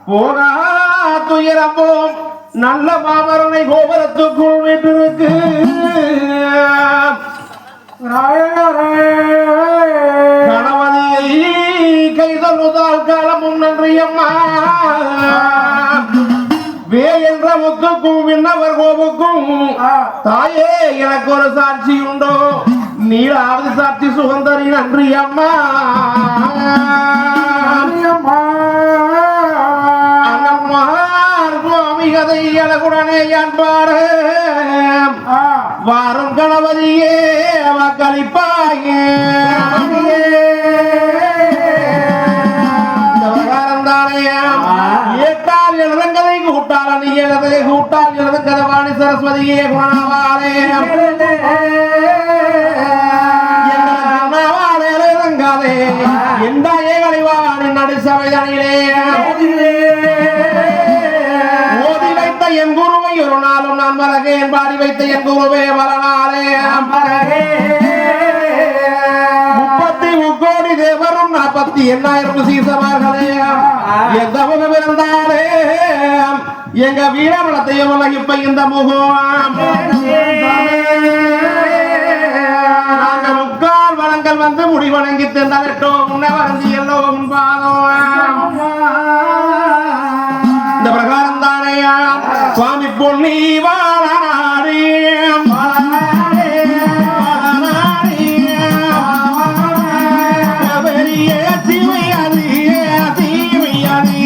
போனா துயரம்போம் நல்ல மாமரனை கோபுரத்துக்குள் வீட்டிருக்கு கணவதியை கைதொழுதால் காலமும் நன்றியம்மா வே என்ற முத்துக்கும் விண்ணவர் கோபுக்கும் தாயே எனக்கு ஒரு சாட்சி உண்டோ நீளாவது சாட்சி சுகந்தரி நன்றி அம்மா கதை எனக்குடனே என்பார் வாரும் கணவதியே வாக்களிப்பாயே ஏட்டால் எழுதங்கதை கூட்டால் நீ எழுதை கூட்டால் எழுதங்கதை வாணி சரஸ்வதியே குணவாளே எழுதங்காதே எந்த ஏகலைவாணி நடுசபை அணியிலே என் குருவை ஒரு நாளும் நான் மறகேன் பாடி வைத்த என் குருவே வரலாறே 30 கோடி தேவரும் 48,000 சீசமார்களே எந்த முகம் இருந்தாலே எங்க வீரமலத்தையும் இப்ப இந்த முகம் நாங்க முக்கால் வளங்கள் வந்து முடிவணங்கி திண்டோம் முன்ன வரைஞ்சி எல்லோரும் பாதம் இந்த பிரகாரம் தானேயா சுவாமி பொன்னி வாழாடி பெரிய தீமையாதி தீமையாதி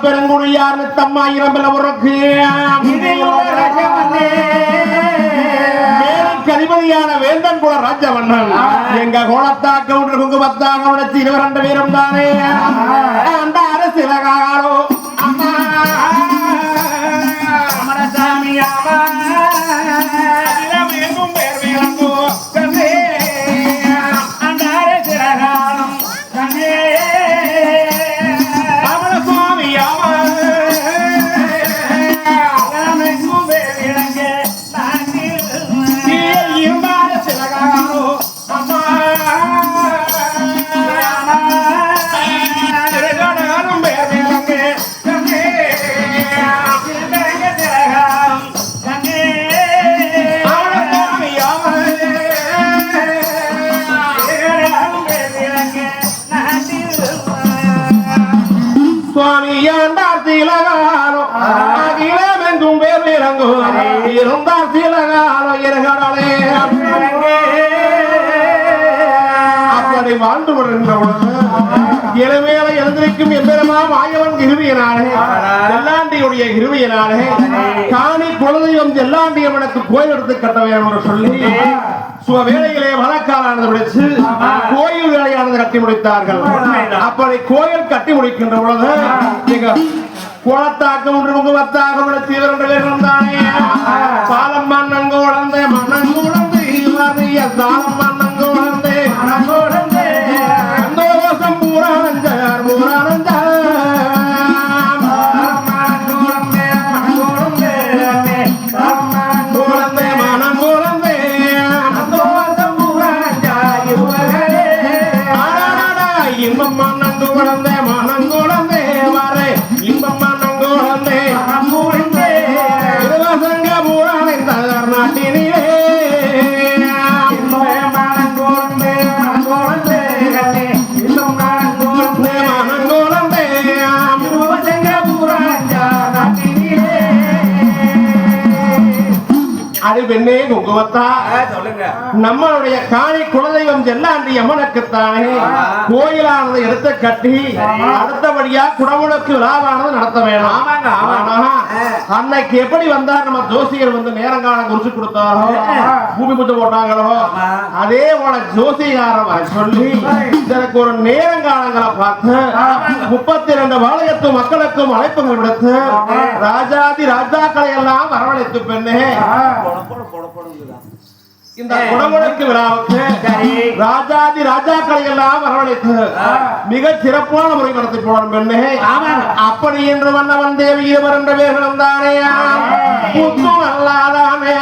பெருங்குடியார் தம்மா இரம்பல உறக்கு கதிபதியான வேந்தன் குல ராஜவண்ணன் எங்க கோலத்தாக்க ஒன்று குங்குமத்தாக உணர்ச்சி 22 பேரும் தானே அந்த அரசியலகாரோ அப்படி வாழ்ந்து இளவேளை எழுந்திருக்கும் எம்பெருமா மாயவன் கிருவியனாலே செல்லாண்டியுடைய கிருவியனாலே காணி குலதெய்வம் செல்லாண்டியவனுக்கு கோயில் எடுத்து கட்ட வேண்டும் என்று சொல்லி வேளையிலே வழக்காலானது முடிச்சு கோயில் வேலையானது கட்டி முடித்தார்கள். அப்படி கோயில் கட்டி முடிக்கின்ற பொழுது குளத்தாக்க ஒன்று முகவத்தாக முடிச்சு 2 பேரும் தானே சாலம் மன்னங்கு உழந்து மன்னங்கு உழந்து சாலம் மன்னங்கு உழந்து சந்தோஷம் பூரானந்தார் பூரானந்தார் இன்பம் மன்னங்கு உழந்தே மனங்குழந்தே வரை இன்பம் மன்னங்குழந்தே அது பெண்ணே குங்குமத்தா சொல்லுங்க. நம்மளுடைய காணி குலதெய்வம் செல்லாண்டி அம்மனுக்குத்தானே கோயிலானது எடுத்து கட்டி அடுத்தபடியா குடமுழுக்கு விழாவானது நடத்த வேணும். அன்னைக்கு எப்படி வந்தா நம்ம ஜோசியர் வந்து நேரங்காலம் குறிச்சு கொடுத்தாரோ பூமி பூஜை போட்டாங்களோ அதே போல ஜோசிகாரம் சொல்லி இதற்கு ஒரு நேரங்காலங்களை பார்த்து 32 வாளையத்து மக்களுக்கும் அழைப்புகள் விடுத்து ராஜாதி ராஜாக்களை எல்லாம் வரவழைத்து பெண்ணே இந்த குடமுழுக்கு விழாவுக்கு ராஜாதி ராஜாக்களை எல்லாம் வரவழைத்து மிக சிறப்பான முறை நடத்தி போனோம் பெண்ணே. அப்படி என்று வந்தவன் தேவி இருவர் என்ற பேர்களும் தானே புத்து நல்லாதானே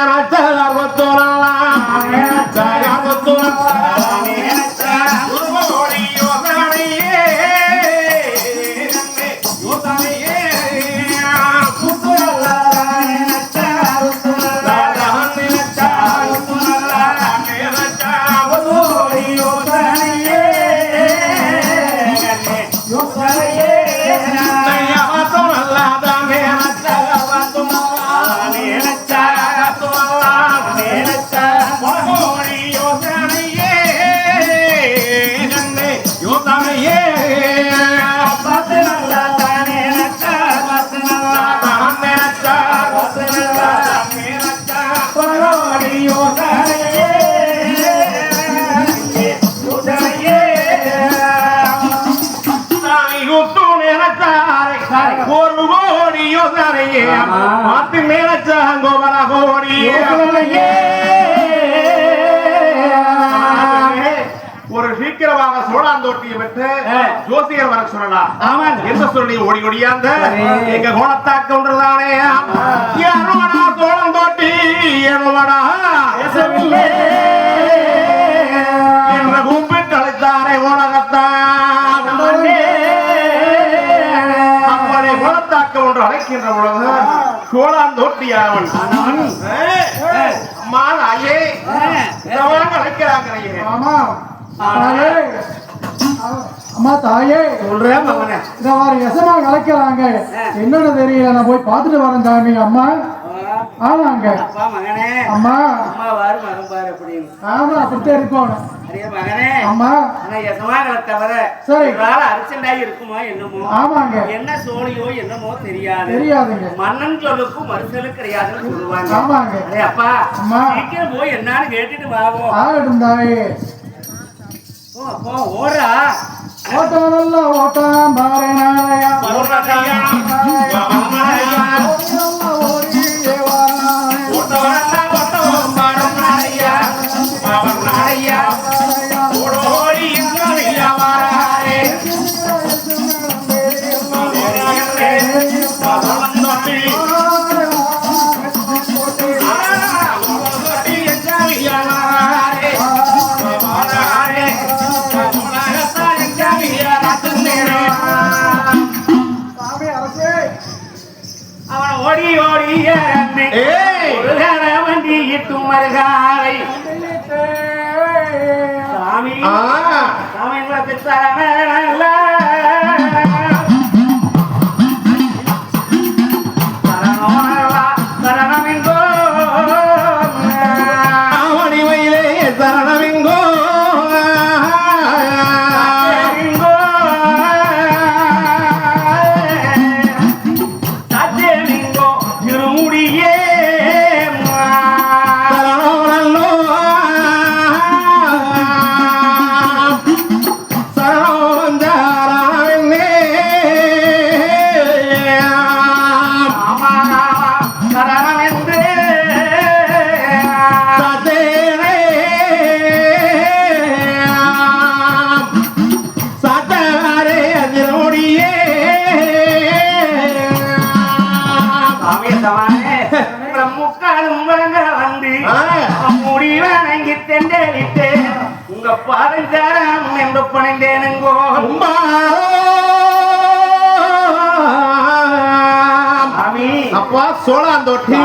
ஒரு சீக்கிரமாக சோழாந்தோட்டியை பெற்று ஜோசியர் வர சொல்லலாம். எந்த சொல்லி ஓடி ஓடியாந்த எங்க கோலத்தாக்க ஒன்றுதானே சோழந்தோட்டி என்ற கூப்பிட்டு அழைத்தாரே உலகத்தான் அப்படி குலத்தாக்க ஒன்று அழைக்கின்ற பொழுது சோழாந்தோட்டியாவன் அம்மா நாயே அழைக்கிறாங்க. அம்மா தாயே சொல்றேன் இத வார எசமா கலைக்கிறாங்க. என்னன்னு தெரியல, நான் போய் பார்த்துட்டு வரேன் சாமி. அம்மா ஆமாங்க அம்மா ஆமா அப்படித்தான் இருக்கணும். அம்மா சரி இருக்குமோ என்னமோ ஆமாங்க என்ன சோழியோ என்னமோ தெரியாதுங்க. மன்னன் சொல்லுக்கும் மறுசலுக்கு கிடையாதுன்னு சொல்லுவாங்க. ஆமாங்க அப்பா அம்மா சீக்கிரம் போய் என்னன்னு கேட்டுட்டு வாவோம். ஆகட்டும் தாயே. அப்பா ஓடுறா ஓட்டம் நல்ல ஓட்டம் பாரு நாளையா ஓடி ஓடி வண்டி இட்டும் மருகாலை சாமி சாமி தரம தரணமெங்கோ அவனி வயலே தரணமெங்கோ உங்க பாதஞ்சாரம் என்று பணிந்தேனுங்கோ. அப்பா சோழாந்தோட்டி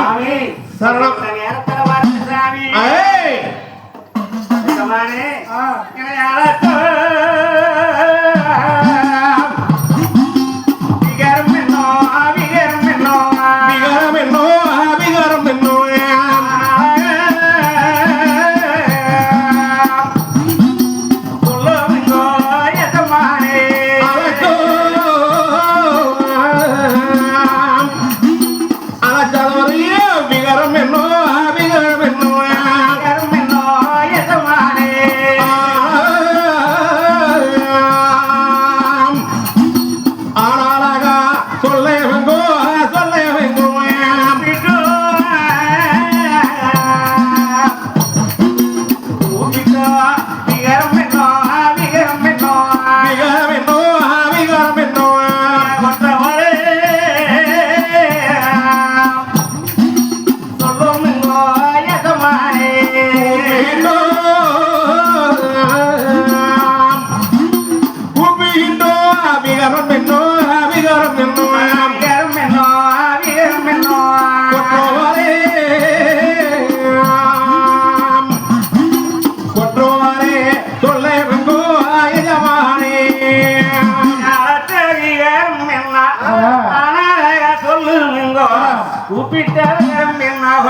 சரணம் நேரத்தில் வார்த்தை சாமி விகரம் என்னோ விகரம் என்னோ விகரம் என்னோ விகரம் என்னோ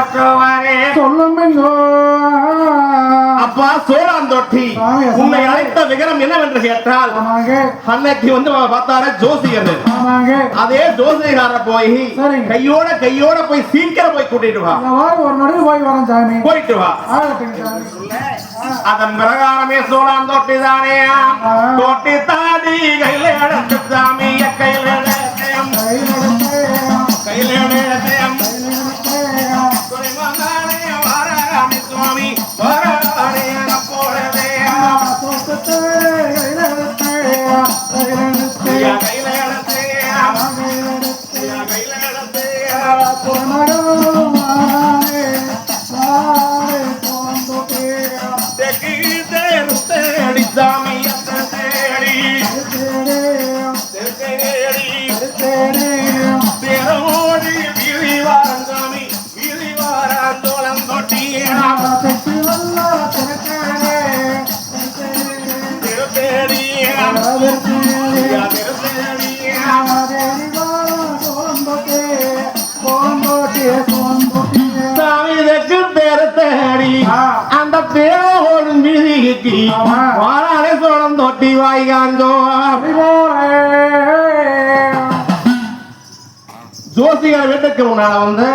மற்றவாரே சொல்லும் எங்கோ அப்பா சோழாந்தொட்டி சாமி, உன்னை அழைத்த விகரம் என்னவென்று கேட்டால் ஆமாங்க அன்னைக்கு வந்து பார்த்தார ஜோசியர் ஆமாங்க அதே ஜோசியக்கார போய் சரிங்க. கையோட போய் சீக்கிரம் போய் கூட்டிட்டு வா இந்த வாரம் ஒரு நடுவு போய் வரேன் சாமி போயிட்டு வா ஆகட்டுங்க சாமி அதன் பிரகாரமே சோழாந்தொட்டி தானே தொட்டி தாடி கையில எடுத்து சாமிய கையில எடுத்தேன். கையில எடுத்தேன். துறைமுகனே வாராமி சுவாமி வாரானே போலவே கையில எடுத்தேன். கையில எடுத்தேன். தேடி சாமிய தேடி தேரோடி வீதி வாரங்காமி வீதி வாராந்தோளம் தொட்டியா சாமிக்கு பேரு தேடி அந்த பேரோடும் வீதிக்கு வாராளே சோளம் தொட்டி வாய்காஞ்சோ ஜோசிகர் வீட்டுக்கு முன்னால வந்து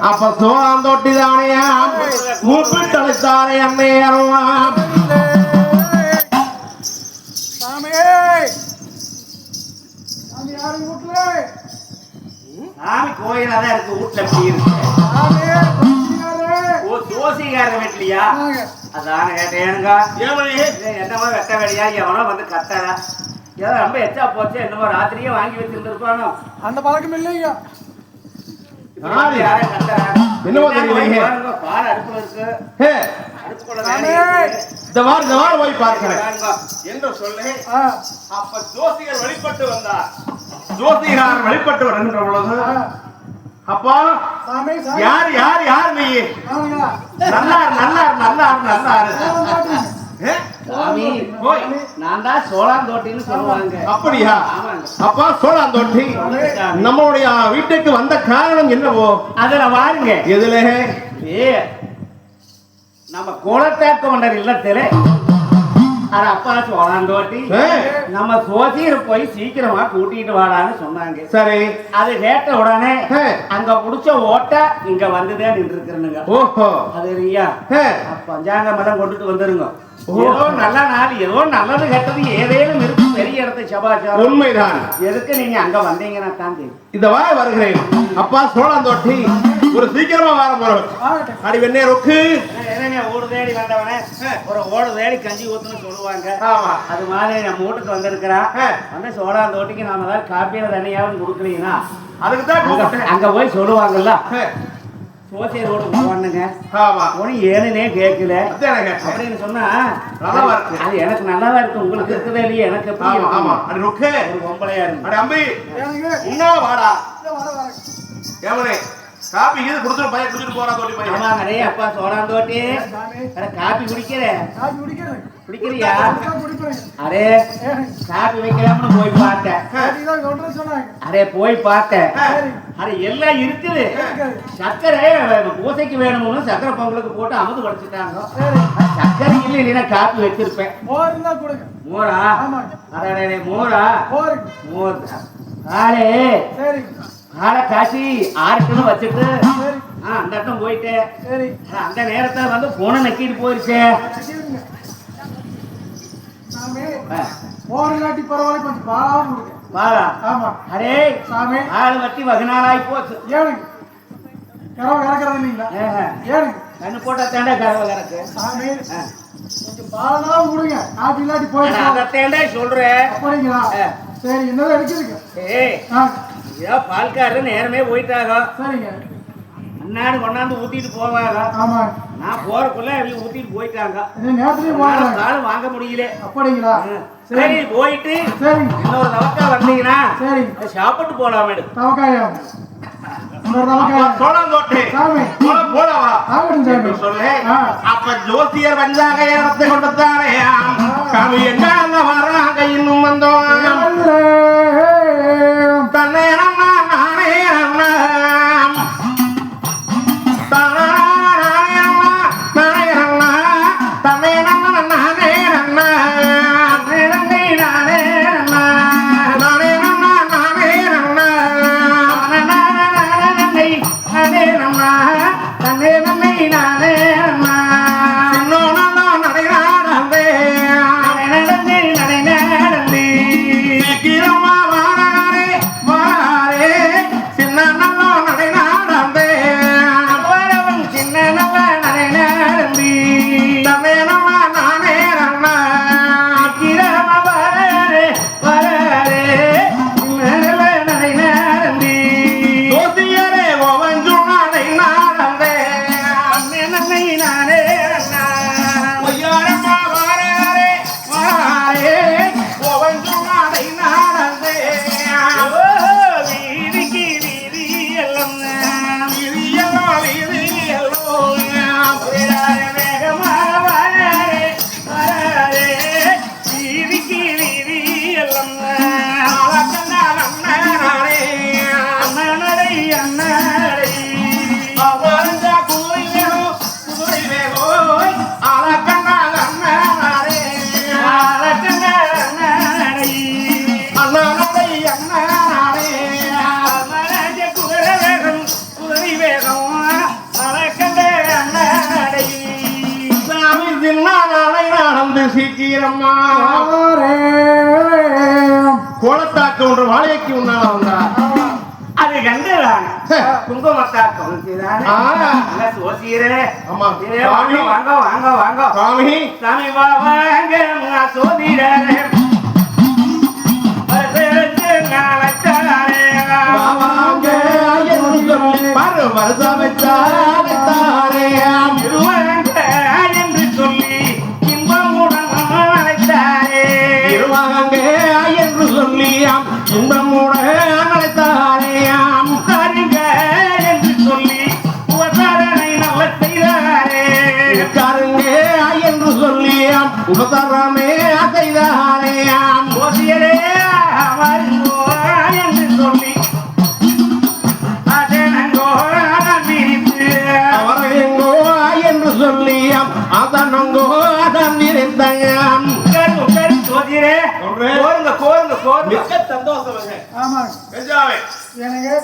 அப்ப சோளம் தொட்டி தானே கூப்பிட்டழைத்தாரே அன்னையருவாம் சாமி கோயிலா தான் இருக்கு வீட்டுல எப்படி இருக்கு ஓ ஜோசிகார வீட்லயா அதான் கேட்டேனுங்க என்னமோ வெட்ட வேலையா எவனோ வந்து கத்தரா ஏதோ ரொம்ப எச்சா போச்சு என்னமோ ராத்திரியே வாங்கி வச்சிருந்துருப்பானோ அந்த பழக்கம் இல்லையா யாரும் கத்தரா என்னமோ தெரியலையே. பால் அடுப்புல இருக்கு ஹே, அடுப்புல வேலை இருக்கு. இந்த வாரம் போய் பார்க்கிறேன் பாருங்க. என்று சொல்லி அப்ப ஜோசிகர் வெளிப்பட்டு வந்தார் ஜோசிகர் வெளிப்பட்டு வருகின்ற பொழுது அப்பா சாமி யார் யார் யார் நீ நல்லார் நல்லார் நல்லார் நல்லார் ஏ? சாமி போய் நான் தான் சோளாந்தோட்டின்னு சொல்லுவாங்க அப்படியா ஆமாங்க. அப்பா சோழாந்தோட்டி நம்மளுடைய வீட்டுக்கு வந்த காரணம் என்னவோ அதுல வாருங்க எதுல ஏ நம்ம குலத்தேக்க மன்னர் இல்லத்திலே அது அப்பா சோழாந்தோட்டி ஏ, நம்ம சோசியர் போய் சீக்கிரமா கூட்டிட்டு வாடான்னு சொன்னாங்க சரி அது கேட்ட உடனே ஏ, அங்க புடிச்ச ஓட்ட இங்க வந்துதான் நின்று இருக்கிறனுங்க ஓஹோ அது இல்லையா ஏ, பஞ்சாங்கம் எல்லாம் கொண்டுட்டு வந்துருங்க ஓ. ஏதோ நல்ல நாள் ஏதோ நல்லது கெட்டது ஏதேனும் இருக்கு பெரிய இடத்து சபாச்சாரம் உண்மைதான் எதுக்கு நீங்க அங்க வந்தீங்கன்னா தான் தெரியும் இந்த வார வருகிறேன் அப்பா சோழாந்தோட்டி ஒரு சீக்கிரமா வார போறோம் அடி வெண்ணே ரொக்கு என்னங்க ஓடு தேடி வந்தவனே ஒரு ஓடு தேடி கஞ்சி ஊத்துன்னு சொல்லுவாங்க ஆமா அது மாதிரி நம்ம வீட்டுக்கு வந்திருக்கிறா வந்து சோழாந்தோட்டிக்கு நாம ஏதாவது காப்பியில தனியாவது கொடுக்கலீங்கன்னா அதுக்கு தான் கூப்பிட்டேன் அங்க போய் சொல்லுவாங்கல்ல ஏ, சோசியர் ரோடு போவானுங்க ஆமா ஒன்னும் ஏனுனே கேட்கல அதான் கேட்டேன். அப்படின்னு சொன்னா நல்லாவா இருக்கு. அது எனக்கு நல்லாவா இருக்கு உங்களுக்கு இருக்குதே இல்லையே எனக்கு எப்படி ஆமா இருக்கும்? ஆமா அடி ரொக்கு ஒரு பொம்பளையா இருக்கு அடி அம்பி உன்னா வாடா ஏமனே காபி இது குடுத்துட்டு பையன் குடிச்சிட்டு போறா தோட்டி பையன் ஆமா நிறைய அப்பா சோழாந்தோட்டி அட காப்பி குடிக்கிறியா அரே காப்பி வைக்கலாம்னு போய் பார்த்தேன் அரே போய் பார்த்தேன் அரே எல்லாம் இருக்குது சர்க்கரை பூசைக்கு வேணும்னு சர்க்கரை பொங்கலுக்கு போட்டு அமுது படிச்சுட்டாங்க சர்க்கரை இல்லை இல்லைன்னா காப்பி வச்சிருப்பேன் மோரா அடே மோரா மோர் ஆளே ஆளை காசி ஆறுக்குன்னு வச்சுட்டு அந்த இடத்துல போயிட்டேன் அந்த நேரத்துல வந்து போன நக்கிட்டு போயிருச்சே போராட்டி பரவாயில்ல கொஞ்சம் பாவம் கொடுங்க பாரா ஆமா அரே சாமி ஆள் வட்டி 14 போச்சு ஏனுங்க கரவை கறக்கிறது இல்லைங்களா ஏனுங்க கண்ணு போட்டா தேண்டா கரவை கறக்கு சாமி கொஞ்சம் பாவம் கொடுங்க காப்பி இல்லாட்டி போயிடுச்சு அதை தேண்டா சொல்றேன் அப்படிங்களா சரி என்னதான் இருக்குதுங்க ஏய் ஏதோ பால்காரர் நேரமே போயிட்டாங்க சரிங்க அண்ணாடு கொண்டாந்து ஊத்திட்டு போவாங்க ஆமா நான் போறக்குள்ள அவங்க ஊத்திட்டு போயிட்டாங்க நேரத்துலயும் அதனால போறாங்க காலம் வாங்க முடியல அப்படிங்களா சரி போயிட்டு சரிங்க இன்னொரு தவக்கா வந்தீங்கன்னா சரி சாப்பிட்டு போலாம் தவக்காயம் இன்னொரு அப்பா தவக்காயம் சோழாந்தோட்டி சாமி போடவா ஆகட்டும் சாமி சொல்லு ஆ. அப்ப ஜோசியர் வந்தாங்க இடத்தை கொண்டுத்தாரே காமி என்ன வராங்க இன்னும் வந்தோம் தன்னே நானே தன நன்னே நன்னை நானே சின்னோனல்லா நடைநாடந்தே நடந்து நடை நடந்து சீக்கிரமா வாராரே வாராரே சின்னோனல்லா நடைநாடந்தே வரவன் சின்ன நல்ல நடை நடந்து தன்னே நம்ம நானே ரண்ணா கிரம வரே வரே நல்ல நடை நடந்து தோசியரே ஓவஞ்சுனாடை நாடந்தே நன்னே நன்னை நானே ஒய்யாரம்மா வாராரே வாராரே ஓவஞ்சுனாடை நாடந்தே வீதிக்கு வீதி எல்லாம் விதியல்லோ விதியல்லோ வேகமாக வரே வரே வீதிக்கு வீதி எல்லாம் ஆளக்கண்ணா நன்னாரே அண்ணனடை அண்ணனடை அவரஞ்சா குதிரைவேகோ குதிரைவேகோய் ஆளக்கண்ணா நன்னாரே அழகண்ண அண்ணனடை அண்ணானடை அண்ணாரே அமரஜ குதிரை வேகம் குதிரை வேகம் அழகண்ண அண்ணனடை சாமி சின்னாலை நடந்து சீக்கிரம்மா கோலத்தாக்கு ஒன்று வாழைக்கு உன்னால வந்தார் அது கண்டுதான் குங்குமத்தாக்கம் ஆ. சோசியரே ஆமா. வாங்க வாங்க வாங்க வாங்க சாமி சாமி வாங்க சோதிடரே வாவாங்க என்று சொல்லி பாரு வருஷம் வச்சாரே என்று சொல்லி இன்பமுடன் அழைத்தாரே இருவாங்க என்று சொல்லியாம் இன்பமூட அழைத்தாரேயாம் கருங்க என்று சொல்லி உபசாரணை நல்ல செய்தாரே இருக்காருங்க என்று சொல்லியாம் உபதரமே செய்தாரேயாம் சோசியரே வருங்கோ என்று சொல்லி அதனங்கோ விரித்து அவரையங்கோ என்று சொல்லியாம் அதனங்கோ அதன் இருந்தாயாம் சோதியரே சொல்றேன். கோருங்க கோருங்க கோருங்க மிக்க சந்தோஷம் ஆமாங்க பெஞ்சாவே எனக்கு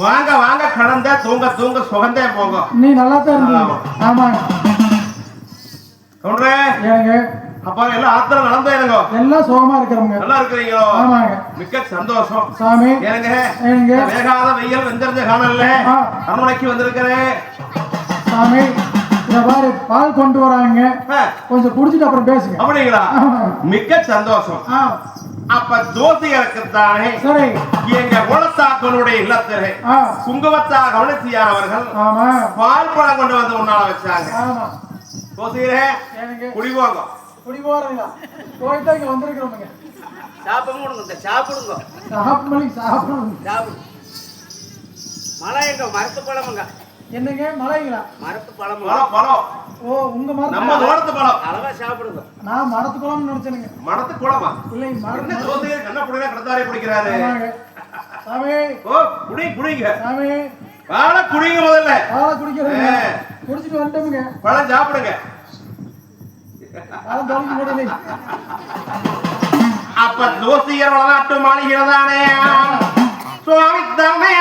வாங்க வாங்க கடந்த தூங்க தூங்க சுகந்தே போகும் நீ நல்லா தான் இருந்தீங்க ஆமாங்க சொல்றேன் எனக்கு அப்பா எல்லாம் ஆத்திரம் நடந்தேனுங்க எல்லாம் சுகமா இருக்கிறவங்க நல்லா இருக்கிறீங்களோ ஆமாங்க மிக்க சந்தோஷம் சாமி ஏனுங்க ஏனுங்க வேகாத வெயில் வெந்திருந்த காணல ஆ. அரண்மனைக்கு வந்திருக்கிறேன் சாமி இத பாரு பால் கொண்டு வராங்க கொஞ்சம் குடிச்சிட்டு அப்புறம் பேசுங்க அப்படிங்களா ஆமாங்க. மிக்க சந்தோஷம் ஆ அப்ப ஜோதிகருக்குத்தானே சரி எங்க குலத்தாக்களுடைய இல்லத்திலே ஆ குங்குமத்தா கவனிச்சியானவர்கள் ஆமா பால் பழம் கொண்டு வந்து உன்னால வச்சாங்க ஆமா ஜோதிகரே எனக்கு குடிவோங்க குடி போறீங்களா போயிட்டு இங்க வந்திருக்கிறோமுங்க சாப்பிடுங்க சாப்பிடுங்க சாப்பிடு சாப்பிடுங்க சாப்பிடு மழை எங்க மரத்து பழமுங்க என்னங்க மலைங்களா மரத்து பழம் பழம் பழம் ஓ உங்க நம்ம மரத்து தோட்டத்து பழம் அளவா சாப்பிடுங்க நான் மரத்து குளம்னு நினைச்சேனுங்க மனத்து குளமா இல்லை என்ன மரத்து ஜோதிகர் கண்ண புடினா கடத்தாரே பிடிக்கிறாரு ஆமாங்க. சாமி ஓ குடிங்க சாமி பால குடிங்க முதல்ல பாலை குடிக்கிறேங்க ஆ. குடிச்சிட்டு வந்துட்டோமுங்க பழம் சாப்பிடுங்க பாலம் தொலைஞ்சு போடலை அப்ப ஜோசியர் வளநாட்டு மாளிகிறதானே சுவாமி தன்னை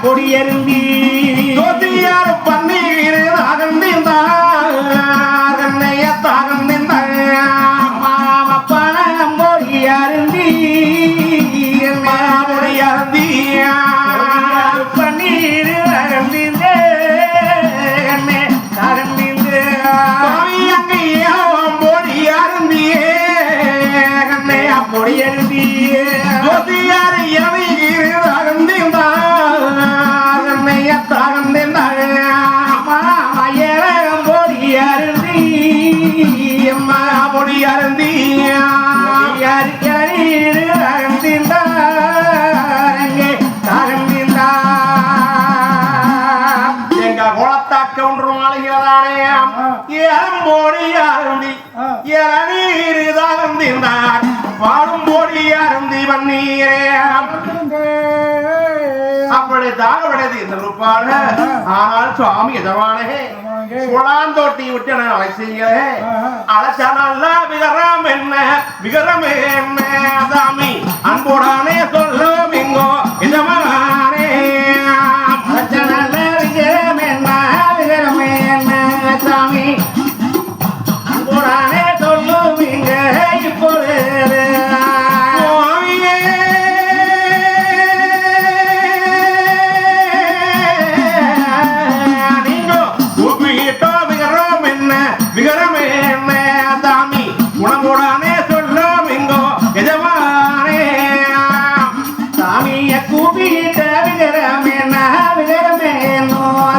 பொடியருந்தி ஜோசியார் பண்ணி வருகிறதானே ஏம்போடி அருந்தி இளநீர் தாழ்ந்திருந்தார் வாழும்போடி அருந்தி வண்ணீரே அப்படி தாகப்படையது இந்த ரூபான ஆனால் சுவாமி எஜமானே குளாந்தோட்டி விட்டு நான் அழைச்சீங்களே அழைச்சா நல்லா விகரம் என்ன சாமி அன்போடானே சொல்லும் இங்கோ எஜமானே அழைச்சா நல்ல விகரம் என்ன சாமி அன்போடானே சொல்லும் இங்க இப்பொழுது விகரமே சாமி உணவுடானே சொல்லும் இங்கோ எஜமானே சாமிய கூப்பிட்ட விகரமே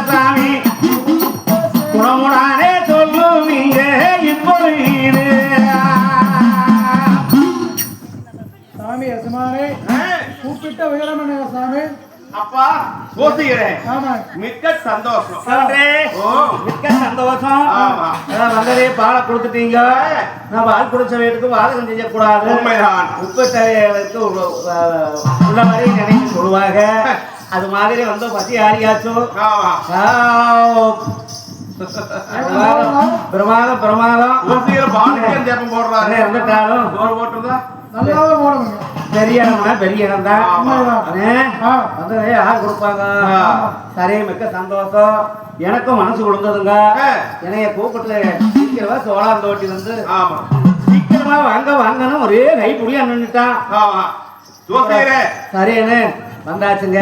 சாமி உணவுடானே சொல்லும் இங்க இப்பொழுது சாமி எஜமானே கூப்பிட்ட விகரம் என்ன சாமி அப்பா போசுகிறேன் ஆமா மிக்க சந்தோஷம் மிக்க சந்தோஷம் வந்ததே பாலை கொடுத்துட்டீங்க நான் பால் குடிச்ச வீட்டுக்கு வாதகம் செய்யக்கூடாது உப்பு தலைவருக்கு உள்ள மாதிரி நினைச்சு சொல்லுவாங்க அது மாதிரி வந்து பசி ஆரியாச்சும் பிரமாதம் பாலுக்கு போடுறாரு வந்துட்டாலும் போட்டுருந்தா நல்லாவே போடுங்க பெரிய இடம்னா பெரிய இடம் தான் வந்ததே யார் கொடுப்பாங்க சரி மிக்க சந்தோஷம் எனக்கும் மனசு விழுந்ததுங்க என்னைய கூப்பிட்டு சீக்கிரமா சோழாந்தோட்டி வந்து சீக்கிரமா வாங்கணும் ஒரே கை புள்ளி அண்ணிட்டான் சரின்னு வந்தாச்சுங்க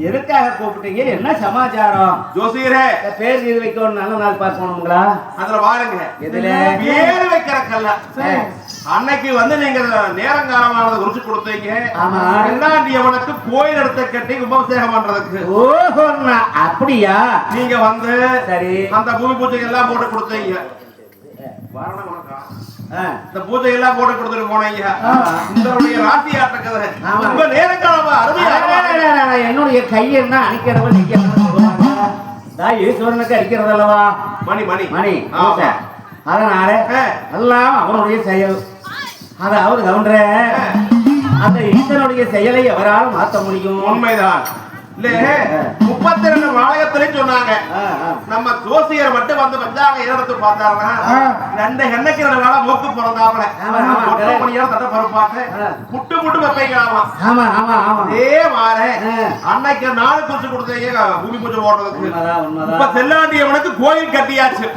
எதுக்காக கூப்பிட்டீங்க என்ன சமாச்சாரம் ஜோசியரே பேர் இது வைக்கணும் நல்ல நாள் பார்க்கணுங்களா அதுல வாருங்க எதுல பேர் வைக்கிறக்கல்ல அன்னைக்கு வந்து நீங்க நேரங்காலமானது குறிச்சு கொடுத்தீங்க என்னாண்டியவனுக்கு கோயில் எடுத்த கட்டி கும்பாபிஷேகம் பண்றதுக்கு ஓஹோ அப்படியா நீங்க வந்து சரி அந்த பூமி பூஜை எல்லாம் போட்டு கொடுத்தீங்க இந்த பூஜை எல்லாம் போட்டு கொடுத்துட்டு போனீங்க உங்களுடைய ராசி ஆட்டக்கதை உங்க நேரங்காலமா அருமையா என்னுடைய கையெல்லாம் அணிக்கிறவன் நிக்கிறவன் ஈஸ்வரனுக்கு அடிக்கிறது அல்லவா மணி மணி மணி அதனால எல்லாம் அவனுடைய செயல் அத அவரு கவுண்டர அந்த ஈஸ்வரனுடைய செயலை எவராலும் மாற்ற முடியும் உண்மைதான் இல்ல 32 நாடகத்திலையும் சொன்னாங்க நம்ம ஜோசியர் மட்டும் வந்து பஞ்சாங்க ஏறத்து பார்த்தாருன்னா 2 எண்ணெய்க்கு 2 நாளா மூக்கு பிறந்தாப்புல தட்ட பருப்பாட்டு முட்டு முட்டு வைப்பீங்களாமா அதே மாதிரி அன்னைக்கு நாள் குறிச்சு கொடுத்தீங்க பூமி பூஜை போடுறதுக்கு இப்ப செல்லாண்டியவனுக்கு கோயில் கட்டியாச்சு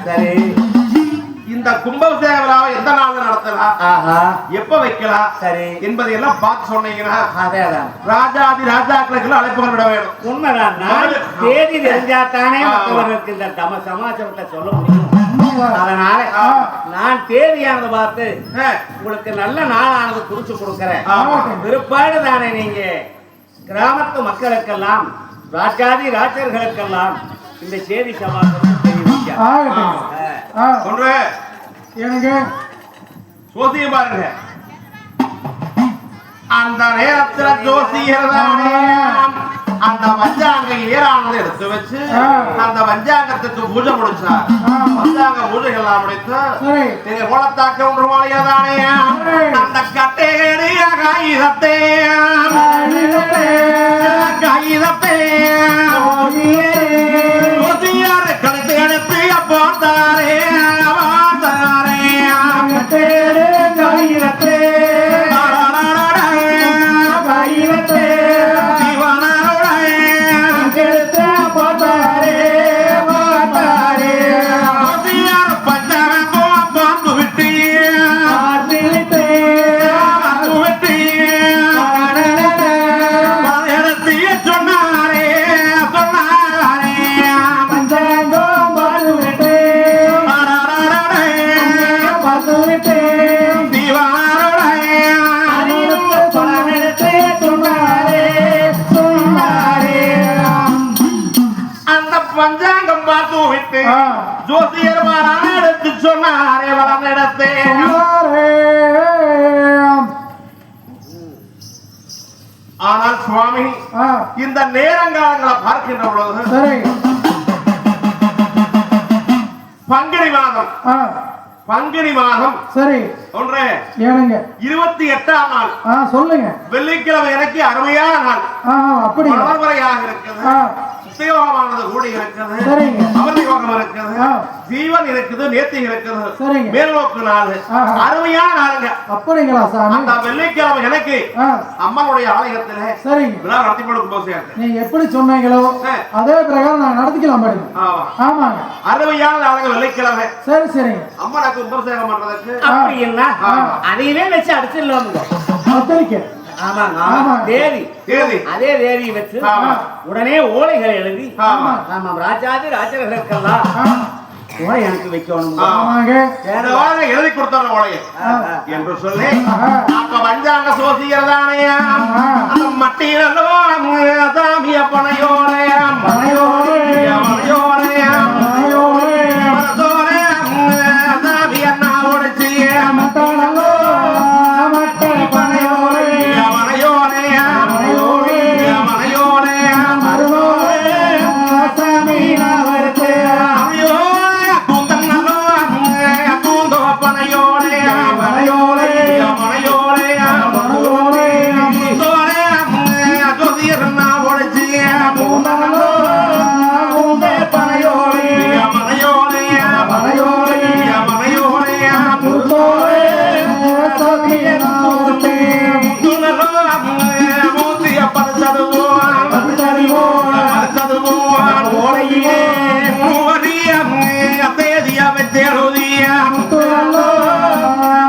இந்த கும்பாபிஷேக விழாவை எந்த நாள்ல நடத்தலாம் எப்ப வைக்கலாம் சரி என்பதையெல்லாம் பார்த்து சொன்னீங்கன்னா ராஜாதி ராஜாக்களுக்கு அழைப்புகள் விட வேணும் உண்மைதான் தேதி தெரிஞ்சாத்தானே மற்றவர்களுக்கு இந்த சமாச்சாரத்தை சொல்ல முடியும் அதனால நான் தேதியானது பார்த்து உங்களுக்கு நல்ல நாளானது குறிச்சு கொடுக்கிறேன் விருப்பாடு தானே நீங்க கிராமத்து மக்களுக்கெல்லாம் ராஜாதி ராஜர்களுக்கெல்லாம் இந்த செய்தி சமாச்சாரத்தை ஜோசியம் பாருங்க அந்த நேரத்துல ஜோசியர் அந்த பஞ்சாங்க ஏறானதை எடுத்து வச்சு அந்த பஞ்சாங்கத்துக்கு பூஜை முடிச்சார் பஞ்சாங்க பூஜைகள் எல்லாம் முடித்து குளத்தாக்க ஒன்று மாளிகைதானே அந்த கட்டையடிய காகிதத்தை ஜோசியார் கழுத்து எடுத்து பார்த்தாரே பஞ்சாங்கம் பார்த்து விட்டு ஜோசியர் எடுத்து சொன்னாரே வளம் இடத்தே ஆனால் சுவாமி இந்த நேரங்காலங்களை பார்க்கின்ற பொழுது பங்குனி மாதம் ஆ, பங்குனி மாதம் சரி ஒன்று ஏனுங்க 28ஆம் நாள் ஆ சொல்லுங்க வெள்ளிக்கிழமை எனக்கு அருமையான நாள் ஆ அப்படிங்க மலர்வரையாக இருக்குது ஆ சுத்தயோகமானது கூடி இருக்குது சரிங்க அமிர்த யோகம் இருக்குது ஆ ஜீவன் இருக்குது நேர்த்தி இருக்குது சரிங்க மேல்நோக்கு நாள் ஆஹா. அருமையான நாளுங்க அப்படிங்களா சாமி அந்த வெள்ளிக்கிழமை எனக்கு ஆ அம்மனுடைய ஆலயத்திலே சரிங்க விழா நடத்தி கொடுக்கும் போது நீங்க எப்படி சொன்னீங்களோ அதே பிரகாரம் நாங்க நடத்திக்கலாம் பாருங்க ஆமா ஆமாங்க அருமையான நாளுங்க வெள்ளிக்கிழமை சரி சரிங்க அம்மனுக்கு உபசேகம் பண்றதுக்கு அப்படி என்ன அதையவே வச்சு அடிச்சிடலாமுங்க. பத்திரிக்கை ஆமாங்க ஆமா. தேதி தேதி அதே தேதியை வச்சு ஆமா. உடனே ஓலைகள் எழுதி ஆமா. ஆமாம் ராஜாதி ராஜர்களுக்கெல்லாம் ஆ, ஓலை எனக்கு வைக்கணும். ஆமாங்க இந்த வாழை எழுதி கொடுத்தார ஓலையை என்று சொல்லி அப்ப பஞ்சாங்க சோசியர்தானையா அந்த மட்டியிலோ சாமிய பனையோலையா மனையோலையா மனையோலையா சாமிய நான் உடைச்சிய மத்தாளோ மட்டை பனையோலையா மனையோலையா மனையோலையா மனையோலையா மருமோலே சாமி நான் வருத்தே ஐயோ தூந்தன்னோ தூந்தோ பனையோலையா மனையோலையா மனையோலையா மருமோலே தூந்தோலையா ஜோசியர் நான் உடைச்சிய பூந்தனோ பூந்தே பனையோலையா மனையோலையா மனையோலையா மனையோலையா முருகோலே சாமி நான் வருத்தே மூத்திய பரிசதுவோம் பரிசதுவோம் ஓலையே மூவரிய தேதிய வெத்தேருதிய முத்துவல்லோ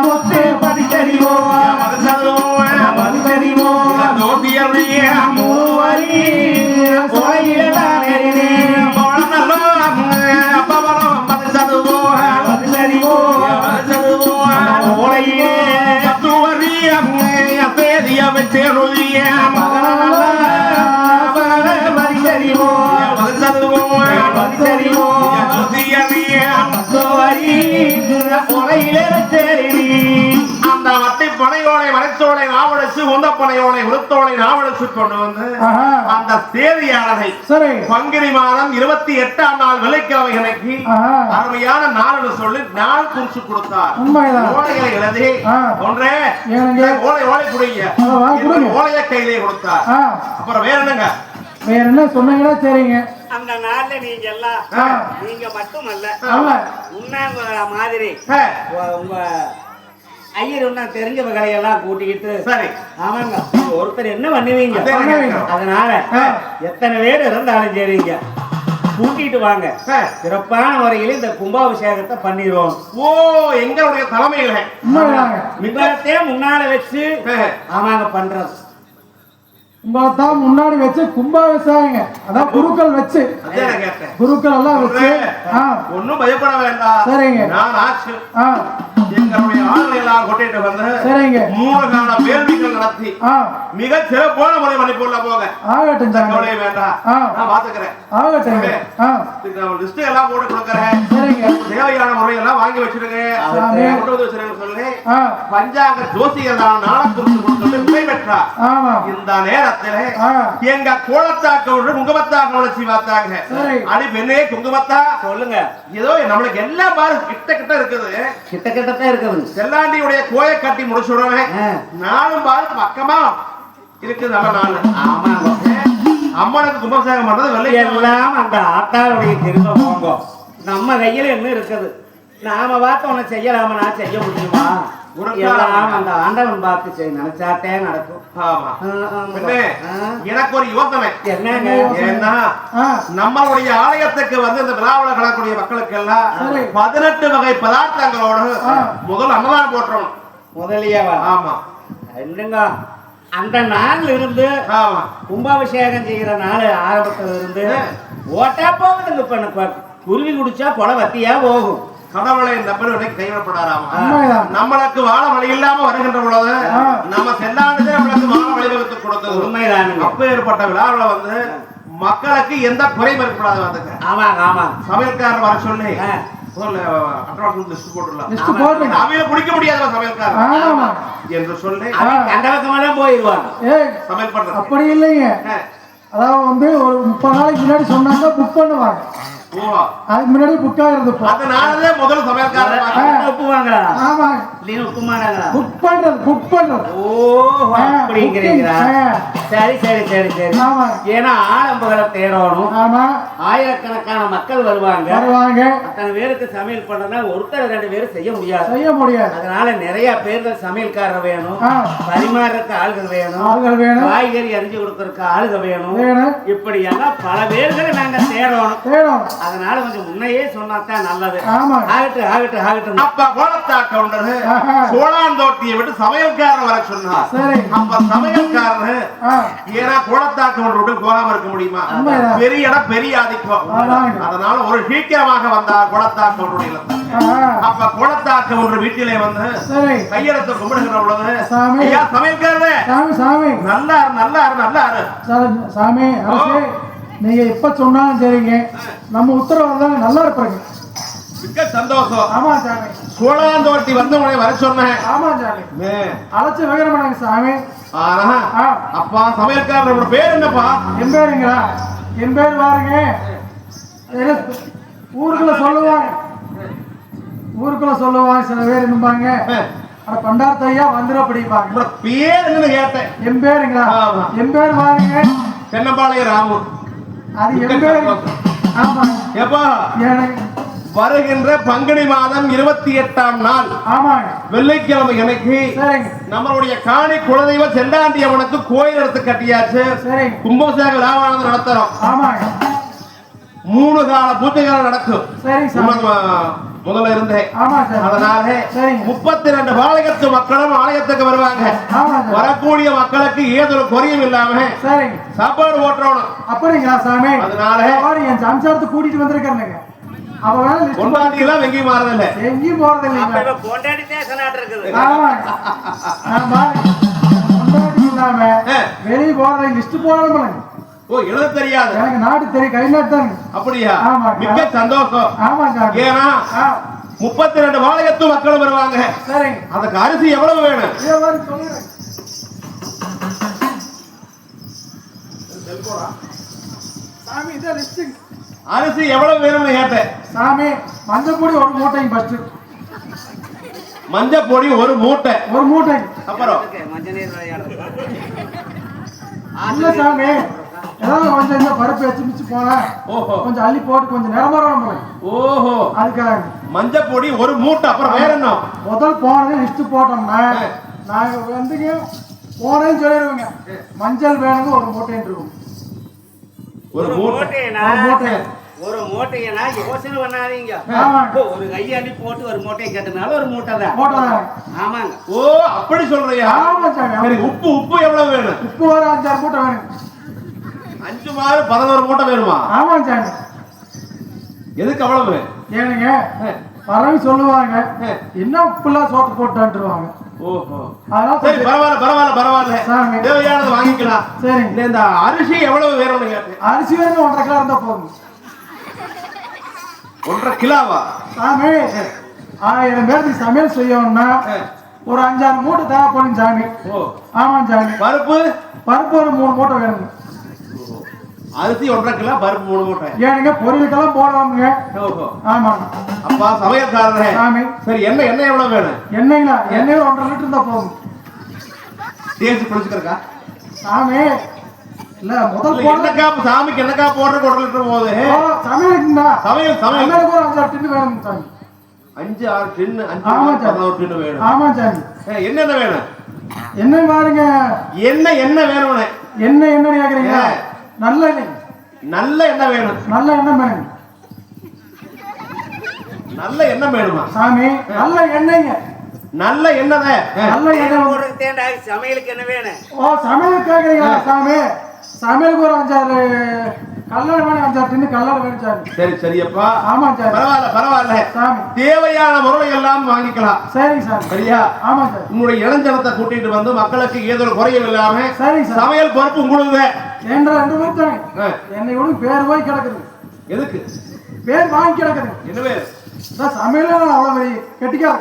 முத்து பதிச்சரிவோ பரிசதுவோம் பதிச்சரிவோ ஜோதியறிய மூவரி கோயிலானே போனல்லோ பவனம் பரிசதுவோம் பதிச்சரிவோ பரிசதுவோம் ஓலையே தத்துவரிய தேதிய வெத்தேருதிய பதிச்சரிவோ பதிச்சரிவோ அந்த வட்டி பனையோலை மறைச்சோலை நாவலசு உந்த பனையோலை உருத்தோலை நாவலசு கொண்டு வந்து அந்த தேதியானதை சரி பங்குனி மாதம் 28ஆம் நாள் வெள்ளிக்கிழமை அன்னைக்கு அருமையான நாள் என்று சொல்லி நாள் குறிச்சு கொடுத்தார். உண்மைதான். ஓலைகளை எழுதி ஒன்றே ஏனுங்க? ஓலை ஓலை குடிங்க கொடுங்க. ஓலைய கையிலே கொடுத்தார். அப்புறம் வேற என்னங்க வேற என்ன சொன்னீங்கன்னா சரிங்க அந்த நாள்ல நீங்க எல்லாம் நீங்க மட்டுமல்ல அல்ல உண்ணாங்க மாதிரி ஆ, உங்க ஐயர் ஒண்ணா தெரிஞ்சவங்களை எல்லாம் கூட்டிக்கிட்டு சரி ஆமாங்க ஒருத்தர் என்ன பண்ணுவீங்க அதே கேட்கிறோம். அதனால எத்தனை பேர் இருந்தாலும் சரிங்க கூட்டிட்டு வாங்க ஆ. சிறப்பான முறையில் இந்த கும்பாபிஷேகத்தை பண்ணிடுவோம். ஓ எங்களுடைய தலைமையில உண்மைதாங்க விக்கிரத்தையே முன்னால வச்சு ஆமாங்க பண்றது. உங்களைத்தான் முன்னாடி வச்சு கும்பாபிஷேகங்க அதான் குருக்கள் வச்சு அதே நான் கேட்டேன். குருக்கள் எல்லாம் வச்சு ஒண்ணும் பயப்பட வேண்டாம். சரிங்க. நான் ஆச்சு ஆ எங்களுடைய ஆளுநர் எல்லாம் கொட்டிட்டு வந்து சரிங்க 3 கால வேள்விகள் நடத்தி மிக சிறப்பான முறை பண்ணி போடல போங்க. ஆகட்டும் சாமி. கவலையே வேண்டாம். நான் பாத்துக்கிறேன். ஆகட்டும் லிஸ்ட் எல்லாம் போட்டு கொடுக்கறேன். சரிங்க தேவையான முறையெல்லாம் வாங்கி வச்சிருங்க. சாமி. கொண்டு வந்து வச்சிருங்க சொல்லி ஆ பஞ்சாங்க ஜோசியர் நாளக்குறிச்சு கொடுத்து விடை பெற்றார். ஆமா இந்த நேரத்திலே ஆ எங்க கோலத்தாக்க குங்குமத்தாக வளர்ச்சி பார்த்தாங்க. சரி. அடி பெண்ணே குங்குமத்தா சொல்லுங்க. ஏதோ நம்மளுக்கு எல்லாம் பாரு கிட்ட கிட்ட இருக்குது. கிட்ட கிட்டத்தான் இருக்குது. செல்லாண்டியுடைய கோயை கட்டி முடிச்ச உடனே நாளும் பாரு பக்கமா இருக்குது. நல்ல நாள். ஆமாங்க அம்மனுக்கு கும்பாபிஷேகம் பண்றது வெள்ளை எல்லாம் அந்த ஆத்தாளுடைய திரும்ப போங்க. நம்ம கையில என்ன இருக்குது? நாம பார்த்து உன்னை செய்யலாம நான் செய்ய முடியுமா? எல்லாம் அந்த ஆண்டவன் பார்த்து நினைச்சாட்டே நடக்கும். ஆமா. பெண்ணே, எனக்கு ஒரு யோசனை. என்னங்க? ஏன்னா நம்மளுடைய ஆலயத்துக்கு வந்து இந்த விழாவில் கலக்கூடிய மக்களுக்கு எல்லாம் சரி. 18 வகை பதார்த்தங்களோடு முதல் அன்னதானம் போட்டுறோம். முதலியவா? ஆமா இல்லைங்க அந்த நாள்ல இருந்து ஆமா கும்பாபிஷேகம் செய்யற நாள் ஆரம்பத்துல இருந்து ஓட்டா போகுதுங்க. இப்ப குருவி குடிச்சா கொலை வத்தியா போகும். கடவுளை நம்பி கைவிடப்படாராமா. உண்மைதான். நம்மளுக்கு வாழ வழி இல்லாம வருகின்ற பொழுது நம்ம செல்லாண்டதே நம்மளுக்கு வாழ வழிவகுத்து கொடுத்தது. உண்மைதானுங்க. அப்ப ஏற்பட்ட விழாவில் வந்து மக்களுக்கு எந்த குறையும் ஏற்படாது. வந்துங்க ஆமாங்க ஆமா. சமையல்காரர் வர சொல்லி லிஸ்ட் போட்டுடலாம். லிஸ்ட் போடுங்க அவையில குடிக்க முடியாத சமையல்காரர் ஆமா என்று சொல்லி அந்த பக்கமெல்லாம் போயிடுவாங்க. ஏய் சமையல் பண்றது. அப்படி இல்லைங்க அதாவது வந்து ஒரு 30 நாளைக்கு முன்னாடி சொன்னாங்க புக் பண்ணுவாங்க ஓ, அதுக்கு முன்னாடி புக்கா இருந்தப்போ அதனாலதே முதல் சமையல்காரர் ஒப்புவாங்களா ஆமா இல்லைன்னு ஒப்புமானாங்களா புக் பண்றது ஓ அப்படிங்கிறீங்களா சரி சரி சரி சரி ஆமா ஏன்னா ஆடம்புகளை தேடணும் ஆமா ஆயிரக்கணக்கான மக்கள் வருவாங்க வருவாங்க அத்தனை பேருக்கு சமையல் பண்றதுனா ஒருத்தர் 2 பேரும் செய்ய முடியாது அதனால நிறைய பேர்கள் சமையல்காரர் வேணும் பரிமாறதுக்கு ஆளுகள் வேணும் ஆள்கள் வேணும் காய்கறி அரிஞ்சு கொடுக்கறதுக்கு ஆளுகள் வேணும் வேணும் இப்படியெல்லாம் பல பேர்களை நாங்க தேடணும் வேணும் அதனால கொஞ்சம் முன்னையே சொன்னாதான் நல்லது ஆமா ஆகட்டும் ஆகட்டும் ஆகட்டும் அப்ப கோலத்தா கவுண்டர் சோழாந்தோட்டியை விட்டு சமையல்காரர் வர சொன்னார் சரி அப்ப சமையல்காரர் ஏன்னா கோலத்தா கவுண்டர் விட்டு போகாம இருக்க முடியுமா பெரிய இடம் பெரிய ஆதிக்கம் அதனால ஒரு சீக்கிரமாக வந்தார் கோலத்தா கவுண்டருடைய அப்ப கோலத்தா கவுண்டர் வீட்டிலே வந்து கையெழுத்து கும்பிடுகிற பொழுது ஐயா சமையல்காரர் சாமி நல்லாரு நல்லாரு நல்லாரு சாமி அரசே நீங்க எப்ப சொன்னாலும் சரிங்க நம்ம உத்தரவு நல்லா இருப்பாங்க மிக்க சந்தோஷம் ஆமா சாமி சோழாந்தோட்டி வந்து உன்னை வர சொன்னேன் ஆமா சாமி அழைச்சு வைக்கிறமாங்க சாமி ஆனா அப்பா சமையல்காரர் பேர் என்னப்பா என் பேருங்களா என் பேர் பாருங்க ஊருக்குள்ள சொல்லுவாங்க சில பேர் இருப்பாங்க பண்டார் ஐயா வந்துடும் அப்படிப்பாங்க பேர் என்னன்னு கேட்டேன் என் பேருங்களா என் பேர் பாருங்க தென்னம்பாளைய ராமு அது என் பேரு ஆமா எப்பா எனக்கு வருகின்ற பங்குனி மாதம் 28ஆம் நாள் ஆமாங்க வெள்ளிக்கிழமை எனக்கு நம்மளுடைய காணி குலதெய்வ செண்டாண்டி அவனுக்கு கோயில் எடுத்து கட்டியாச்சு கும்பாபிஷேக விழாவானது நடத்துறோம் ஆமாங்க 3 கால பூஜைகள் நடக்கும் முதல்ல இருந்தேன் அதனால 32 பாளையத்து மக்களும் ஆலயத்துக்கு வருவாங்க வரக்கூடிய மக்களுக்கு ஏதொரு குறையும் இல்லாம சாப்பாடு ஓட்டுறோம் அப்படிங்களா சாமி அதனால என் சம்சாரத்தை கூட்டிட்டு வந்திருக்காங்க கொண்டாட்டிலாம் எங்கேயும் மாறதில்லை எங்கேயும் போறதில்லை இல்லாம வெளியே போறதை லிஸ்ட் போடணும் ஓ எழுத தெரியாது எனக்கு நாடு தெரியும் கை நாட்டு தாங்க அப்படியா மிக்க சந்தோஷம் ஆமாங்க ஏன்னா 32 பாளையத்து மக்கள் வருவாங்க சரி அதுக்கு அரிசி எவ்வளவு வேணும் சாமி இத லிஸ்ட் அரிசி எவ்வளவு வேணும்னு கேட்டேன் சாமி மஞ்சள் பொடி ஒரு மூட்டை ஃபர்ஸ்ட் மஞ்சள் பொடி ஒரு மூட்டை அப்புறம் மஞ்சள் நீர் இல்ல சாமி ஏதாவது கொஞ்சம் பருப்பு வச்சு மிச்சு போனா கொஞ்சம் அள்ளி போட்டு கொஞ்சம் நிறமரம் ஓஹோ அதுக்காக மஞ்சள் பொடி ஒரு மூட்டை அப்புறம் வேற என்ன முதல் போனது லிஸ்ட் போட்டோம்னா நாங்க வந்துங்க போனேன்னு சொல்லிடுவோங்க மஞ்சள் வேணுங்க ஒரு மூட்டைன்னு இருக்கும் ஒரு மூட்டைனா யோசனை பண்ணாதீங்க ஒரு கையாண்டி போட்டு ஒரு மூட்டையை கேட்டனால ஒரு மூட்டை தான் ஆமாங்க ஓ அப்படி சொல்றியா உப்பு எவ்வளவு வேணும் உப்பு ஒரு 5-6 மூட்டை வேணும் 5 மாறு 11 மூட்டை வேணுமா ஆமா சாமி எதுக்கு அவ்வளவு ஏனுங்க வரவி சொல்லுவாங்க என்ன உப்புலாம் சோத்து போட்டுருவாங்க ஓஹோ சரி பரவாயில்ல தேவையானது வாங்கிக்கலாம் சரி இந்த அரிசி எவ்வளவு வேணும்னு கேட்டேன் அரிசி வேணும் 1.5 கிலோ இருந்தா போதும் 1.5 கிலோவா சாமி 1000 பேருக்கு சமையல் செய்யணும்னா ஒரு 5-6 மூட்டை தேவைப்படும் சாமி ஆமா சாமி பருப்பு ஒரு 3 மூட்டை வேணும் அரிசி 1.5 கிலோ பருப்பு 3 மூட்டை ஏனுங்க பொருளுக்கெல்லாம் போடுவாங்க ஆமா அப்பா சமையல்காரரே சரி எண்ணெய் எவ்வளவு வேணும் எண்ணெய்ங்களா எண்ணெய் 1.5 லிட்டர் இருந்தா போதும் தேய்ச்சி குளிச்சுக்கிறக்கா சாமி இல்ல முதல் என்னக்கா சாமிக்கு என்னக்கா போடுறதுக்கு 1.5 லிட்டர் போகுது சமையலுக்குங்களா சமையலுக்கு ஒரு 5-6 டின்னு வேணும் சாமி 5-6 டின்னு 5-11 டின்னு வேணும் ஆமா சாமி என்னென்ன வேணும் எண்ணெய் பாருங்க என்ன வேணும்னு என்ன கேக்குறீங்க நல்ல எண்ணெய் வேணும் நல்ல எண்ணெய் வேணுமா சாமி நல்ல எண்ணெய்ங்க நல்ல எண்ணெய் சமையலுக்கு என்ன வேணும் சமையலுக்கு கேக்குறீங்களா சாமி சமையலுக்கு ஒரு 5-6 கல்லறை வேணும் 5-6 டின்னு கல்லறை வேணும் சாமி சரி சரியப்பா ஆமா சார் பரவாயில்ல சாமி தேவையான பொருளை எல்லாம் வாங்கிக்கலாம் சரி சார் சரியா ஆமா சார் உங்களுடைய இளஞ்சனத்தை கூட்டிட்டு வந்து மக்களுக்கு ஏதோ குறையும் இல்லாம சரி சார் சமையல் பொறுப்பு உங்களுக்கு என்ற 2 பேர் என்னை கூட பேர் போய் கிடக்குது எதுக்கு பேர் வாங்கி கிடக்குது என்ன பேர் சமையல அவ்வளவு கெட்டிக்கா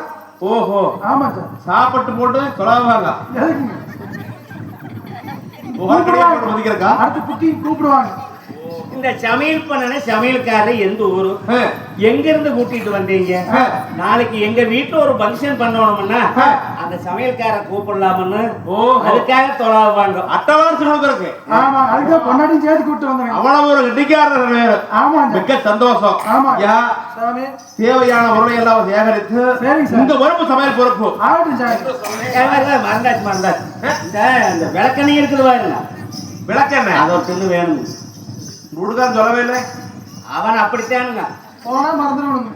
ஓஹோ ஆமா சார் சாப்பிட்டு போட்டு சொல்லாவாங்க எதுக்குங்க அடுத்து குட்டி கூப்பிடுவாங்க இந்த சமையல் பண்ணன சமையல்காரர் எந்த ஊரு எங்க இருந்து கூட்டிட்டு வந்தீங்க நாளைக்கு எங்க வீட்டுல ஒரு ஃபங்க்ஷன் பண்ணணும்னா அந்த சமையல்கார கூப்பிடலாம்னு அதுக்காக தொலைவாங்க அட்டவான்ஸ் கொடுக்கறதுக்கு. ஆமா அதுக்கு பொன்னாடி சேர்த்து கூட்டி வந்தாங்க. அவ்வளவு ஒரு கெட்டிக்காரர். ஆமா மிக்க சந்தோஷம். ஆமா யா சாமி தேவையான பொருளை எல்லாம் சேகரித்து உங்க பொறுப்பு சமையல் பொறுப்பு. ஆகட்டும் சாமி. மறந்தாச்சு இந்த விளக்கெண்ணெய் இருக்குது பாருங்க விளக்கெண்ணெய் அதை ஒரு தின்னு வேணும் முழுதான் சொல்லவே இல்லை. அவன் அப்படித்தானுங்க போனா மறந்துடுவானுங்க.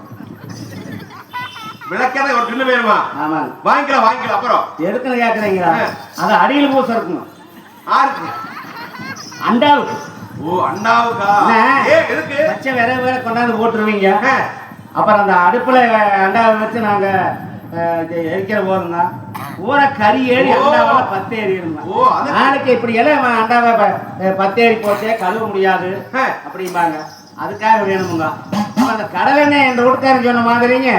விளக்கெண்ணெய் ஒரு தின்னு வேணுமா? ஆமாங்க வாங்கிக்கலாம் அப்புறம் எதுக்குன்னு கேட்குறீங்களா அது அடியில் பூச இருக்கணும். ஆருக்கு? அண்டாவுக்கு. ஓ அண்டாவுக்கா? எதுக்கு? பச்சை வேற கொண்டாந்து போட்டுருவீங்க. அப்புறம் அந்த அடுப்புல அண்டாவை வச்சு நாங்க எரிக்கிற போதுங்க ஊற கறி ஏறி அண்டாவால 10 ஏறி இருந்தாங்க. நாளைக்கு இப்படி எல்லாம் அண்டாவை 10 ஏறி போச்சே கழுவ முடியாது அப்படிம்பாங்க. அதுக்காக வேணுமுங்க. அந்த கடல் எண்ணெய் என் ரோட்டுக்காரன் சொன்ன மாதிரிங்க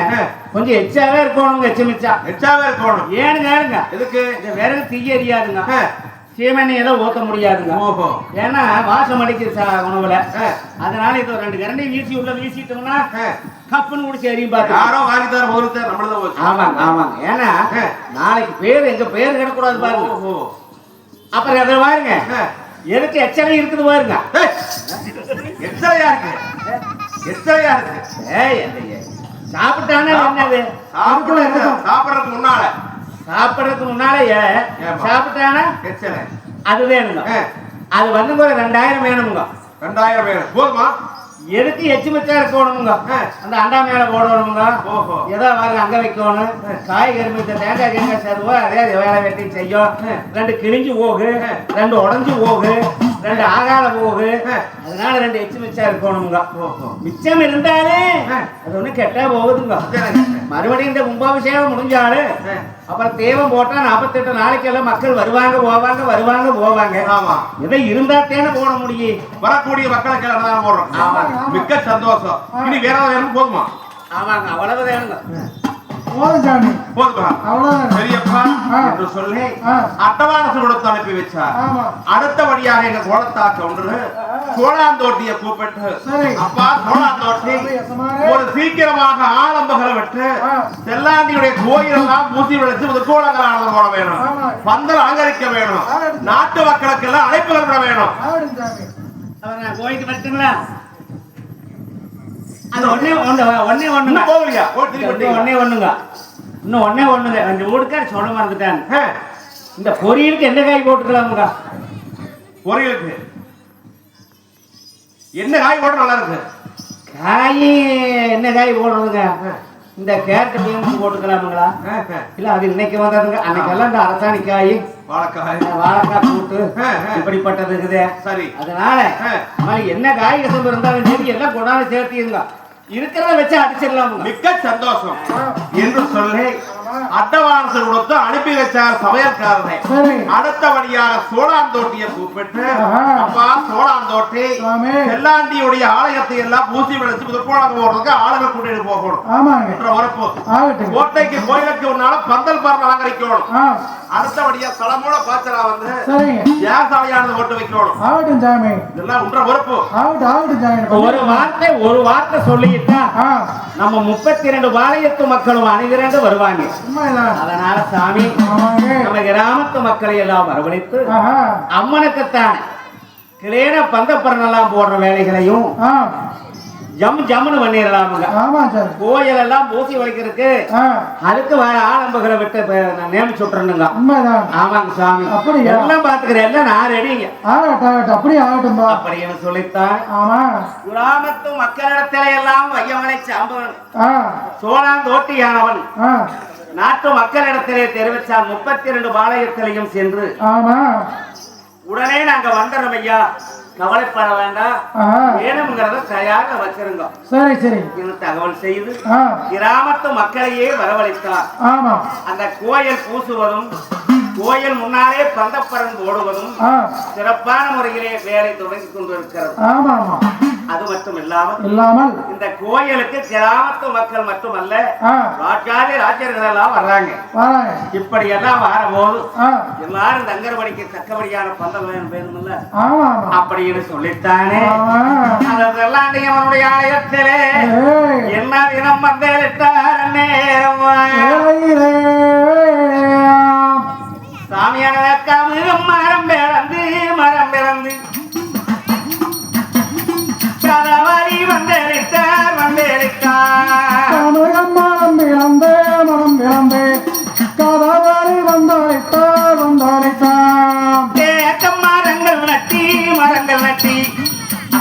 கொஞ்சம் எச்சாவே இருக்கணுங்க. எச்சாவே இருக்கணும். ஏனுங்க எதுக்கு? இந்த விறகு தீய எரியாதுங்க. சீமெண்ணெய் ஏதோ ஊத்த முடியாதுங்க. ஏன்னா வாசம் அடிக்குது உணவுல. அதனால இது 2 கரண்டி வீசி உள்ள வீசிட்டோம்னா கப்புன்னு முடிச்சு எரியும் பாத்து. யாரோ வாங்கி தர ஒருத்தர் நம்மளதான் போச்சு. ஆமாங்க. ஏன்னா நாளைக்கு பேர் எங்க பேர் கிடக்கூடாது பாருங்க. அப்புறம் அதை பாருங்க எதுக்கு எச்சலை இருக்குது பாருங்க. எச்சலையா இருக்கு. சாப்பிட்டானே என்னது? சாப்பிடறதுக்கு முன்னால சாப்பிட்டானா அது வேணுங்க. அது வந்து 2000 வேணுமுங்க. 2000 வேணும் போதுமா? எதுக்கு எச்சு மிச்சா இருக்கணுங்க. அந்த அண்டா மேல போடணுங்க. ஏதோ வாங்க அங்க வைக்கணும். காய்கறி மிச்ச தேங்காய் சருவா அதே வேலை வெட்டி செய்யும். 2 கிழிஞ்சு போகு, 2 உடஞ்சு போகு, 2 ஆகாத போகு. அதனால 2 எச்சு மிச்சா இருக்கணுங்க. மிச்சம் இருந்தாலே அது ஒண்ணு கெட்டா போகுதுங்க. மறுபடியும் இந்த கும்பாபிஷேகம் முடிஞ்சாரு அப்புறம் தேவம் போட்டா 48 நாளைக்கெல்லாம் மக்கள் வருவாங்க போவாங்க. எதை இருந்தா தேன போட முடியும். வரக்கூடிய மக்களுக்கு எல்லாம் போடுறோம். மிக்க சந்தோஷம். இனி வேற வேணும் போதுமா? ஆமாங்க அவ்வளவு வேணுங்க. சொல்லி அட்டவானசு கொடுத்து அனுப்பி வச்சார். அடுத்தபடியாக எங்க கோலத்தாக்க ஒன்று சோழாந்தோட்டிய கூப்பிட்டு அப்பா சோழாந்தோட்டி ஒரு சீக்கிரமாக ஆலம்பகளை விட்டு செல்லாண்டியுடைய கோயிலெல்லாம் பூசி விளைச்சு கோலங்கள் ஆனந்தம் போட வேணும். பந்தல் அலங்கரிக்க வேணும். நாட்டு மக்களுக்கு எல்லாம் அழைப்புகள் விட வேணும். கோயிலுக்கு வரட்டுங்களா? அது ஒன்னே ஒண்ணுங்க. இன்னும் ஒண்ணுங்க. அந்த ஊருக்கார சொல்ல மறந்துட்டாங்க. இந்த பொரியலுக்கு என்ன காய் போட்டுக்கலாமுங்க? பொரியலுக்கு என்ன காய் போட நல்லா இருக்கு? காய் என்ன காய் போடுறதுங்க? இந்த கேரட் பீன்ஸ் போட்டுக்கலாமுங்களா? இல்ல அது இன்னைக்கு வந்ததுங்க. அன்னைக்கெல்லாம் இந்த அரசாணி காய் வாழைக்காய் கூட்டு இப்படிப்பட்டது இருக்குது. சரி அதனால என்ன காய் கசம்பு இருந்தாலும் சரி எல்லாம் கொண்டாந்து சேர்த்திருங்க. இருக்கிறத வச்சு அடிச்சிடலாம். மிக்க சந்தோஷம் என்று சொல்லி அட்டவானசு கொடுத்து அனுப்பி வச்சார் சமையல்காரனை. அடுத்தபடியாக சோழாந்தோட்டியை கூப்பிட்டு அப்பா சோழாந்தோட்டி செல்லாண்டியுடைய ஆலயத்தை எல்லாம் பூசி விளைச்சு புதுக்கோளம் போடுறதுக்கு ஆளுநர் கூட்டிட்டு போகணும் என்ற வரப்போ கோட்டைக்கு கோயிலுக்கு ஒன்னால பந்தல் பறந்து அலங்கரிக்கணும். அடுத்தபடியா தலமூல பாச்சலா வந்து ஏசாலையானது போட்டு வைக்கணும். இதெல்லாம் உன்ற வரப்போ ஒரு வார்த்தை சொல்லிட்டா நம்ம 32 பாளையத்து மக்களும் அணிதிரண்டு வருவாங்க. அதனால சாமி நம்ம கிராமத்து மக்களை எல்லாம் வரவழைத்து அம்மனுக்குத்தான் கிளேன பந்தப்பரணெல்லாம் போடுற வேலைகளையும் ஜம்முன்னு பண்ணிடலாமுங்க. கோயில் எல்லாம் பூசி வளைக்கிறதுக்கு அதுக்கு வேற ஆலம்புகளை விட்டு நியமிச்சு விட்டுறணுங்க. ஆமாங்க சாமி எல்லாம் பாத்துக்கிறேன். எல்லாம் நான் ரெடிங்க. அப்படின்னு சொல்லித்தான் கிராமத்து மக்களிடத்தில எல்லாம் வையமலை சாம்பவன் சோழாந்தோட்டியானவன் நாட்டு மக்களிடத்திலே தெரிவிச்சால் 32 பாளையத்திலையும் சென்று உடனே நாங்க வந்துடுறோம் ஐயா, கவலைப்பட வேண்டாம், வேணுங்கிறத தயாரா வச்சிருங்க. சரி சரி தகவல் செய்து கிராமத்து மக்களையே வரவழைத்தார். அந்த கோயில் பூசுவதும் கோயில் முன்னாலே பந்தப்பரன் போடுவதும் சிறப்பான முறையிலே வேலை தொடங்கி கொண்டிருக்கிறது. அது மட்டும் இல்லாமல் இல்லாமல் இந்த கோயிலுக்கு கிராமத்து மக்கள் மட்டுமல்ல ஆ, ராஜாதி ராஜர்கள் எல்லாம் வர்றாங்க. வராங்க. இப்படி எல்லாம் வரபோது ஆ, எல்லாரும் தங்கரபடிக்கு தக்கபடியான பந்தல் வேணும்ல ஆமா ஆமா அப்படின்னு சொல்லித்தானே ஆமா. அதெல்லாம் அவனுடைய ஆலயத்திலே ஏய், என்ன தினம் வந்தேட்டார் நேரம் ஏழையிலே, சாமியான மரம் பிறந்து கதவாரி வந்தேட்டார் கனகம் மரம் பிறந்தே, மரம் பிறந்தே, கதவாரி வந்தழைத்தார், வந்தழைத்தார். தேக்கம் மரங்கள் நட்டி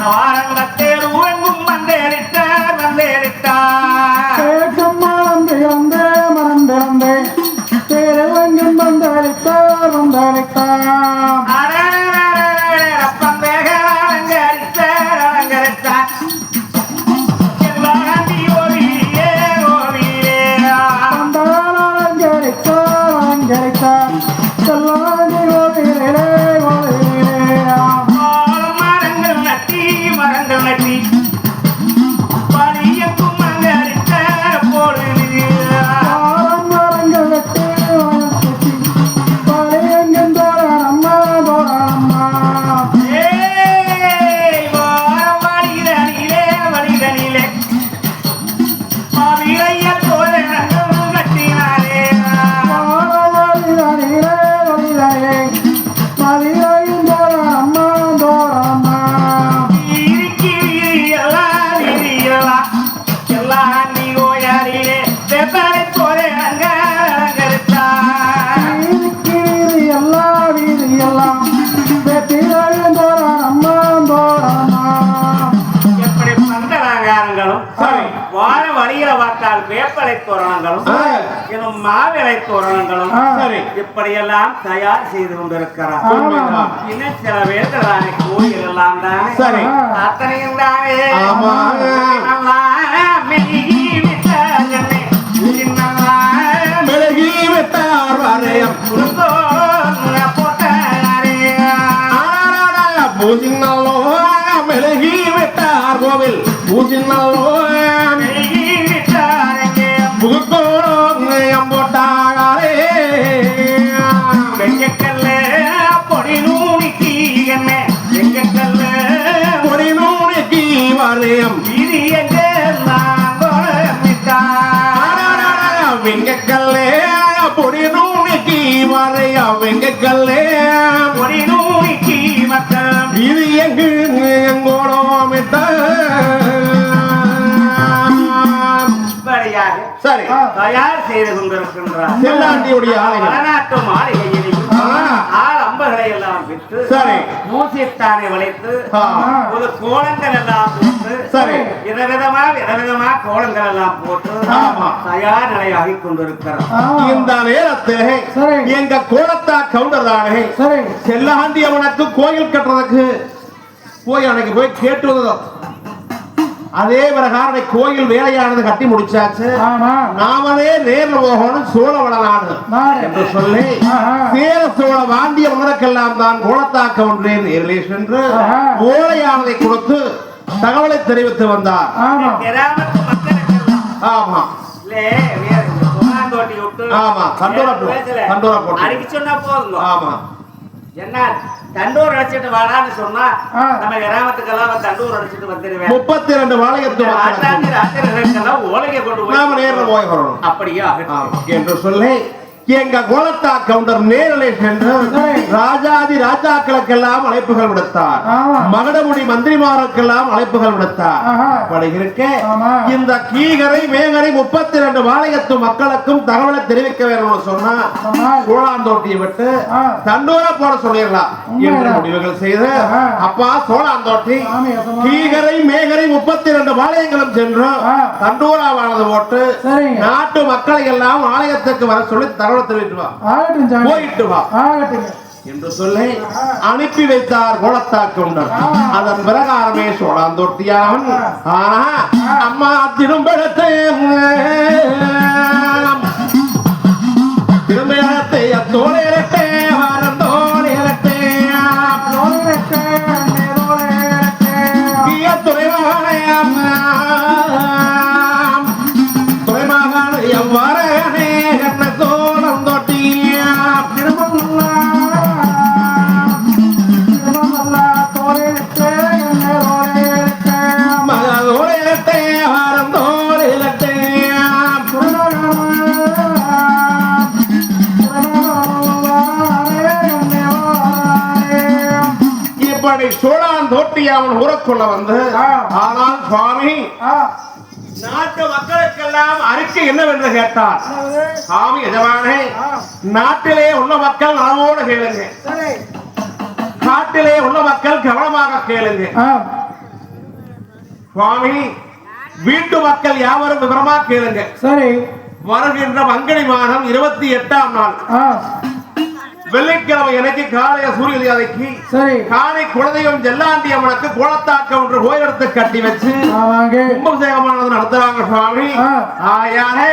வாரங்கத்தேர் உறங்கும் வந்தேட்டார் தேக்கம் மரம் பிறந்தே, மரம் பிறந்தே, தேரெவங்கும் வந்தழைத்தார், வந்தழைத்தார். வந்தால் அலங்கரித்தார், அலங்கரித்தார். செல்லாண்டி கோவிலிலே, கோவிலிலே. ஆரம் மரங்கள் வெட்டி, வனக்குத்தி, பழையங்கும் தோரணம்மா, தோரணம்மா. வானவழிதனிலே, வழிதனிலே, மதிலையும் தோரணம்மா, தோரணம்மா. வீதிக்கு வீதி எல்லாம், வீதி எல்லாம், வெற்றிலையும் தோரணம்மா, தோரணம்மா. எப்படி பந்தலாகாரங்களும் சரி. வாழ வழியில பார்த்தால் வேப்பலை தோரணங்களும் ஆ. இன்னும் மாவிலை தோரணங்களும் ஆ. சரி. இப்படியெல்லாம் தயார் செய்து கொண்டிருக்கிறார். ஆமா. இன்னும் சில பேர்கள் தானே கோயில் எல்லாம் தானே சரி. அத்தனையும் தானே ஆமா. மெழுகி விட்டார் வரையம் பூஜினல்லோ மெழுகி விட்டார் கோவில் பூஜினல்லோ புகுக்கோணம் போட்டாரே பொடி நூனிக்கு என்ன பொடி நூனைக்கு வரையம் இது வெங்கக்கல்லே பொடி நூனைக்கு வரையா வெங்கக்கல்லே பொடி நூனிக்கு மக்கள் இது எங்கு எங்கோடம் இப்படியாக சரி. தயார் செய்து கொண்டிருக்கின்றார். செல்லாண்டியுடைய ஆலயம் வடநாட்டு மாளிகையில் ஆ. ஆள் அம்பகளை எல்லாம் விற்று சரி. மூசித்தானை வளைத்து ஆ. ஒரு கோலங்கள் எல்லாம் போட்டு சரி. விதவிதமா கோலங்கள் எல்லாம் போட்டு ஆமா. தயார் நிலையாகி கொண்டிருக்கிறார். இந்த நேரத்தில் சரி. எங்க கோலத்தா கவுண்டர் தானே சரி. செல்லாண்டி அவனுக்கு கோயில் கட்டுறதுக்கு போய் அன்னைக்கு போய் கேட்டு வந்தோம். அதே பிரகாரம் கோயில் வேலையானது கட்டி முடிச்சாச்சு. ஆமா. நாமளே நேர்ல போகணும் சோழவள நாடு நாடு. என்று சொல்லி ஆஹா. சேர சோழ வாண்டிய மன்னருக்கெல்லாம் தான் கோலத்தாக்க ஒன்றே நேரிலே சென்று ஆஹா. ஓலையானதை கொடுத்து தகவலை தெரிவித்து வந்தார். ஆமா. கிராமத்து மக்களுக்கெல்லாம் ஆமா இல்லே, வேற இந்த கொண்டாந்தோட்டி விட்டு ஆமா. தண்டோரா போ- பேசல. தண்டோரா போட்டு. அடிக்க சொன்னா போதுங்க. ஆமா என்ன தண்டூர் அடிச்சிட்டு வாடான்னு சொன்னா ஆ. நம்ம கிராமத்துக்கெல்லாம் தண்டூர் அடிச்சிட்டு வந்துருவேன். 32 வாழையத்து ராஜாதி ராஜர்களுக்கெல்லாம் ஓலையை கொண்டு நாம போய் நேரில் போய் வரணும் அப்படியே ஆகட்டும். என்று சொல்லி எங்க கோலத்தா கவுண்டர் நேரிலே சென்று ராஜாதி ராஜாக்களுக்கெல்லாம் அழைப்புகள் விடுத்தார். ஆமா. மகடமுடி மந்திரிமாருக்கெல்லாம் அழைப்புகள் விடுத்தார். ஆஹா. அப்படி இருக்க ஆமா. இந்த கீகரை மேகரை 32 வாளையத்து மக்களுக்கும் தகவலை தெரிவிக்க வேணும்னு சொன்னா ஆமா. சோழாந்தோட்டியை விட்டு ஆ. தண்டோரா போட சொல்லிடலாம் என்று உண்மைதான். முடிவுகள் செய்து ஆஹா. அப்பா சோழாந்தோட்டி சாமி, அசமா. கீகரை மேகரை 32 வாளையங்களும் சென்று ஆ. தண்டோராவானது போட்டு சரிங்க. நாட்டு மக்களை எல்லாம் ஆலயத்துக்கு வர சொல்லி தகவல் தெரிவித்து வா ஆகட்டும் சாமி. போயிட்டு வா ஆகட்டுங்க. என்று சொல்லி அனுப்பி வைத்தார் கோலத்தா கவுண்டர். அதன் பிரகாரமே சோழாந்தோட்டியான் ஆனா அம்மா திரும்பத்தை திரும்பத்தை தோழிரட்டே வாரம் தோழிரட்டே தோளிரட்டே, அண்ணே தோளிரட்டே. துறைவா முடியாமல் ஊறக்கொள்ள வந்து ஆனால் சுவாமி நாட்டு மக்களுக்கெல்லாம் அறிக்கை என்னவென்று கேட்டார். சுவாமி எஜமானே, நாட்டிலே உள்ள மக்கள் நலமோடு கேளுங்க, காட்டிலே உள்ள மக்கள் கவனமாக கேளுங்க. சுவாமி வீட்டு மக்கள் யாவரும் விவரமா கேளுங்க. சரி, வருகின்ற மங்கனி மாதம் 28ஆம் நாள் வெள்ளிக்கிழமை எனக்கு காலைய சூரியதைக்கு காலை குலதெய்வம் செல்லாண்டி அம்மனுக்கு கோலத்தாக்கம் ஒன்று கோயிலெடுத்து கட்டி வச்சு கும்பாபிஷேகமானது நடத்துறாங்க சுவாமி. ஆயாரே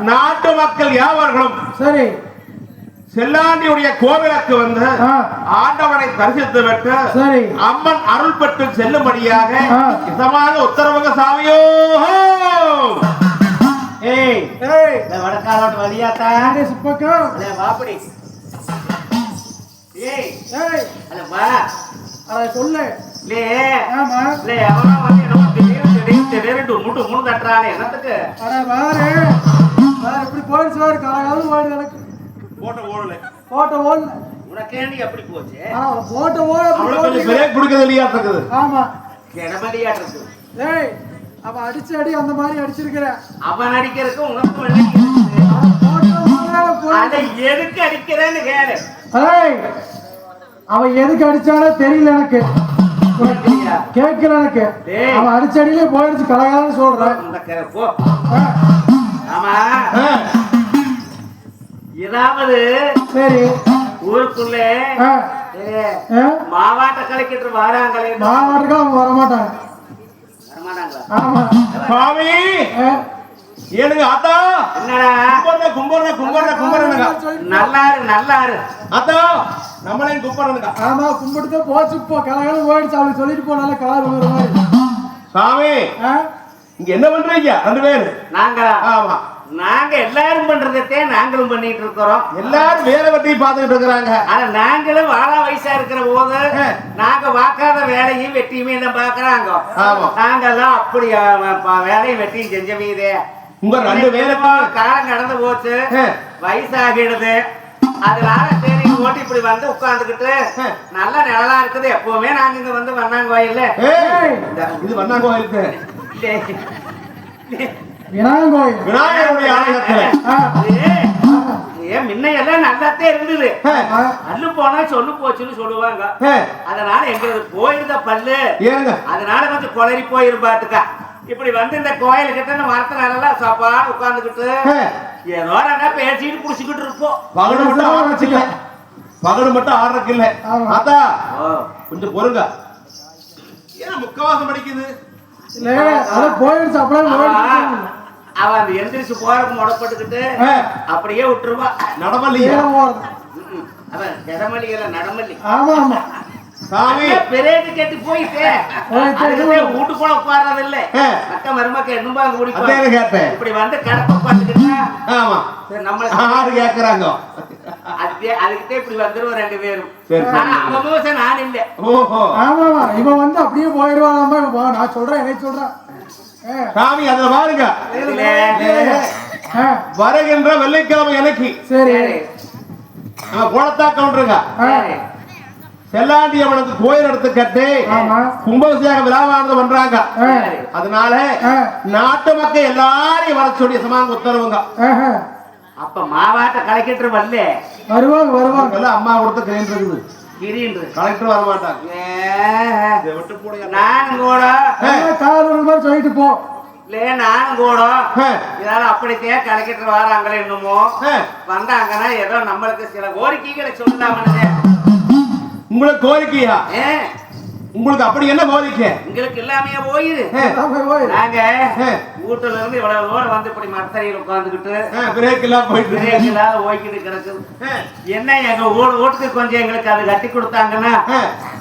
நாட்டு மக்கள் யாவர்களும் சரி செல்லாண்டியுடைய கோவிலுக்கு வந்து ஆண்டவனை தரிசித்து விட்டு அம்மன் அருள் பெற்று செல்லும்படியாக இதமாக உத்தரவுங்க சாமியோ. ஏய் வடக்காலோட வழியாத்தா வாப்படி. ஏய் அட வா அட சொல்லு. லே ஆமா லே அவனா வந்து என்ன திடீர்னு மூணு தட்டறானே என்னத்துக்கு? அட வாரே வார இப்படி போயிடுச்சு வார காலாவது ஓடி எனக்கு போட்டோ ஓடல உனக்கேண்டி அப்படி போச்சு? போட்டோ ஓட அவள கொஞ்சம் பிரேக் குடுக்குது இல்லையா இருக்குது? ஆமா கிடமலியா இருக்கு. ஏய் அவ அடிச்சு அடி அந்த மாதிரி அடிச்சிருக்கற. அவன் அடிக்கிறதுக்கு உனக்கு வெள்ளி அத எதுக்கு அடிக்கிறேன்னு கேளு. ஏய் அவ எதுக்கு அடிச்சானே தெரியல எனக்கு. கேட்கல எனக்கு. அவன் அடிச்சடியிலே போயிடுச்சு கலகலன்னு சொல்றேன். போ. ஆமா ஏதாவது சரி ஊருக்குள்ள மாவாட்ட கலைக்கிட்டு வராங்களே. மாவாட்டுக்கு அவங்க வரமாட்டாங்க. ஆமா சுவாமி ஏனுங்க ஆத்தா என்னடா கும்பறன நல்லாரு ஆத்தா நம்மளையும் கும்பறனுங்க. ஆமா கும்பிட்டு போச்சு போ கலகல போயிடுச்சு. அவளுக்கு சொல்லிட்டு போனால கார் வர மாதிரி. சாமி இங்க என்ன பண்றீங்க ரெண்டு பேரு? நாங்க எல்லாரும் பண்றதே நாங்களும் பண்ணிட்டு இருக்கிறோம். எல்லாரும் வேலை வெட்டி பார்த்துட்டு இருக்கிறாங்க. ஆனா நாங்களும் வாழ வயசா இருக்கிற போது நாங்க பார்க்காத வேலையும் வெட்டியுமே எல்லாம் பாக்குறாங்க. நாங்கெல்லாம் அப்படி வேலையும் வெட்டியும் செஞ்சவீதே. உங்க ரெண்டு பேருமா காலம் கடந்து போச்சு, வயசாகிடுது. அதனால சரி ஓட்டி இப்படி வந்து உட்கார்ந்துக்கிட்டு நல்ல நிழலா இருக்குது. எப்பவுமே நாங்க இங்க வந்து வண்ணாங்க கோயில்ல இது வண்ணாங்க கோயிலுக்கு விநாயகருடைய ஆலயத்துல முன்னையெல்லாம் நல்லாத்தே இருந்தது. பல்லு போனா சொல்லு போச்சுன்னு சொல்லுவாங்க. அதனால எங்களுக்கு போயிருந்த பல்லு அதனால கொஞ்சம் குளறி போயிருப்பாட்டுக்கா. இப்படி வந்து இந்த கோயிலுக்கிட்ட மரத்தினால சாப்பாடு உட்கார்ந்துக்கிட்டு ஏதோ நாங்க பேசிட்டு புடிச்சுக்கிட்டு இருப்போம். பகடு மட்டும் ஆடுறதுக்கு இல்ல. அதான் கொஞ்சம் பொறுங்க. ஏன் முக்கவாசம் படிக்குது? போயிடுச்சு அப்படியே அவன் அந்த எந்திரிச்சு போறக்கு முடப்பட்டுக்கிட்டு அப்படியே விட்டுருவா. நடமல்லியா அவன் இடமல்லிகள நடமல்லி. ஆமா ஆமா சாமி பிரேக்கு கட்டி போயிட்டே வீட்டு போல உட்கார்றது இல்ல. அக்கா மருமக்க என்னும்பா கூடி கேட்டேன். இப்படி வந்து கடப்ப உட்காந்துக்கிட்டா ஆமா நம்மள யாரு கேக்குறாங்க? அதுக்கிட்டே இப்படி வந்துருவோம் ரெண்டு பேரும். அவன் நான் இல்ல. ஆமா இவன் வந்து அப்படியே போயிடுவான். நான் சொல்றேன் என்ன சொல்றேன் சாமி அதுல பாருங்க. வருகின்ற வெள்ளிக்கிழமை எனக்கு சரி குளத்தா கவுண்டருங்க செல்லாண்டி அவனுக்கு கோயில் எடுத்து கட்டி கும்பாபிஷேக விழாவானது பண்றாங்க. அதனால நாட்டு மக்கள் எல்லாரையும் வர சொல்லி சமாங்க உத்தரவுங்க. அப்ப மாவாட்ட கலெக்டர் வரல வருவாங்க அம்மா கொடுத்த கிரேன் இருக்குது. கலெக்டர் வர மாட்டாங்க. நானும் கூட சொல்லிட்டு போ. இல்ல நானும் கூட இதனால அப்படித்தே கலெக்டர் வராங்களே என்னமோ வந்தாங்கன்னா ஏதோ நம்மளுக்கு சில கோரிக்கைகளை சொல்லலாமே. உங்களுக்கு கோரிக்கையா? உங்களுக்கு அப்படி என்ன கோரிக்கை? உங்களுக்கு எல்லாமே போயிரு. நாங்க வீட்டுல இருந்து இவ்வளவு தூரம் வந்து இப்படி மரத்தரையில் உட்கார்ந்துக்கிட்டு பிரேக் எல்லாம் போயிட்டு ஓய்க்கிட்டு கிடக்குது. என்ன எங்க வீட்டுக்கு கொஞ்சம் எங்களுக்கு அது கட்டி கொடுத்தாங்கன்னா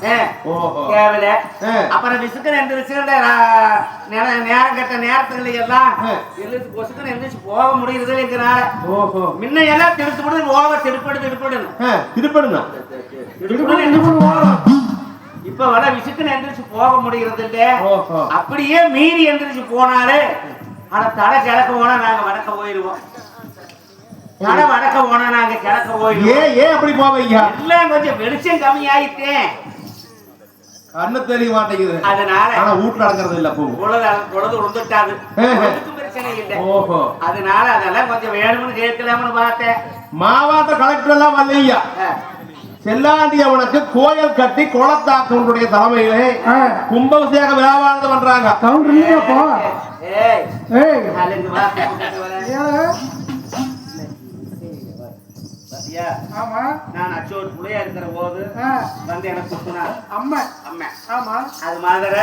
தேவையில்ல. அப்புறம் விசுக்கன் எந்திரிச்சு நேரம் கட்ட நேரத்துல எல்லாம் எழுத்து கொசுக்கன் எந்திரிச்சு போக முடியுது எங்கனால. முன்ன எல்லாம் திருப்பிடு போக திருப்பிடுன்னு இப்ப வர விசுக்குன்னு எந்திரிச்சு போக முடிகிறது இல்ல. அப்படியே மீறி எந்திரிச்சு போனாலே ஆனா தலை கிழக்க போனா நாங்க வடக்க போயிருவோம். தலை வடக்க போனா நாங்க கிழக்க போயிருவோம். ஏன் அப்படி போவீங்க? எல்லாம் கொஞ்சம் வெளிச்சம் கம்மியாயிட்டேன். கண்ணு தெரிய மாட்டேங்குது. அதனால ஆனா வீட்டுல நடக்கிறது இல்ல. பொழுது உழுந்துட்டாது. பிரச்சனை இல்லை. ஓஹோ, அதனால அதெல்லாம் கொஞ்சம் வேணும்னு கேட்கலாம்னு பார்த்தேன். மாவட்ட கலெக்டர் எல்லாம் வரலையா? செல்லாண்டி அவனுக்கு கோயில் கட்டி குளத்தாக்கனுடைய தலைமையிலே கும்பாபிஷேக விழாவானது பண்றாங்க. கவுண்டர் இல்லையாப்பா? ஏய் ஏய் நாலஞ்சு வார்த்தை கூட்டிட்டு வரேன். பாத்தியா? ஆமா, நான் அச்சோடு புள்ளையா இருக்கிற போது வந்து எனக்கு குத்துனா அம்மா. அம்மா. ஆமா, அது மாதிரி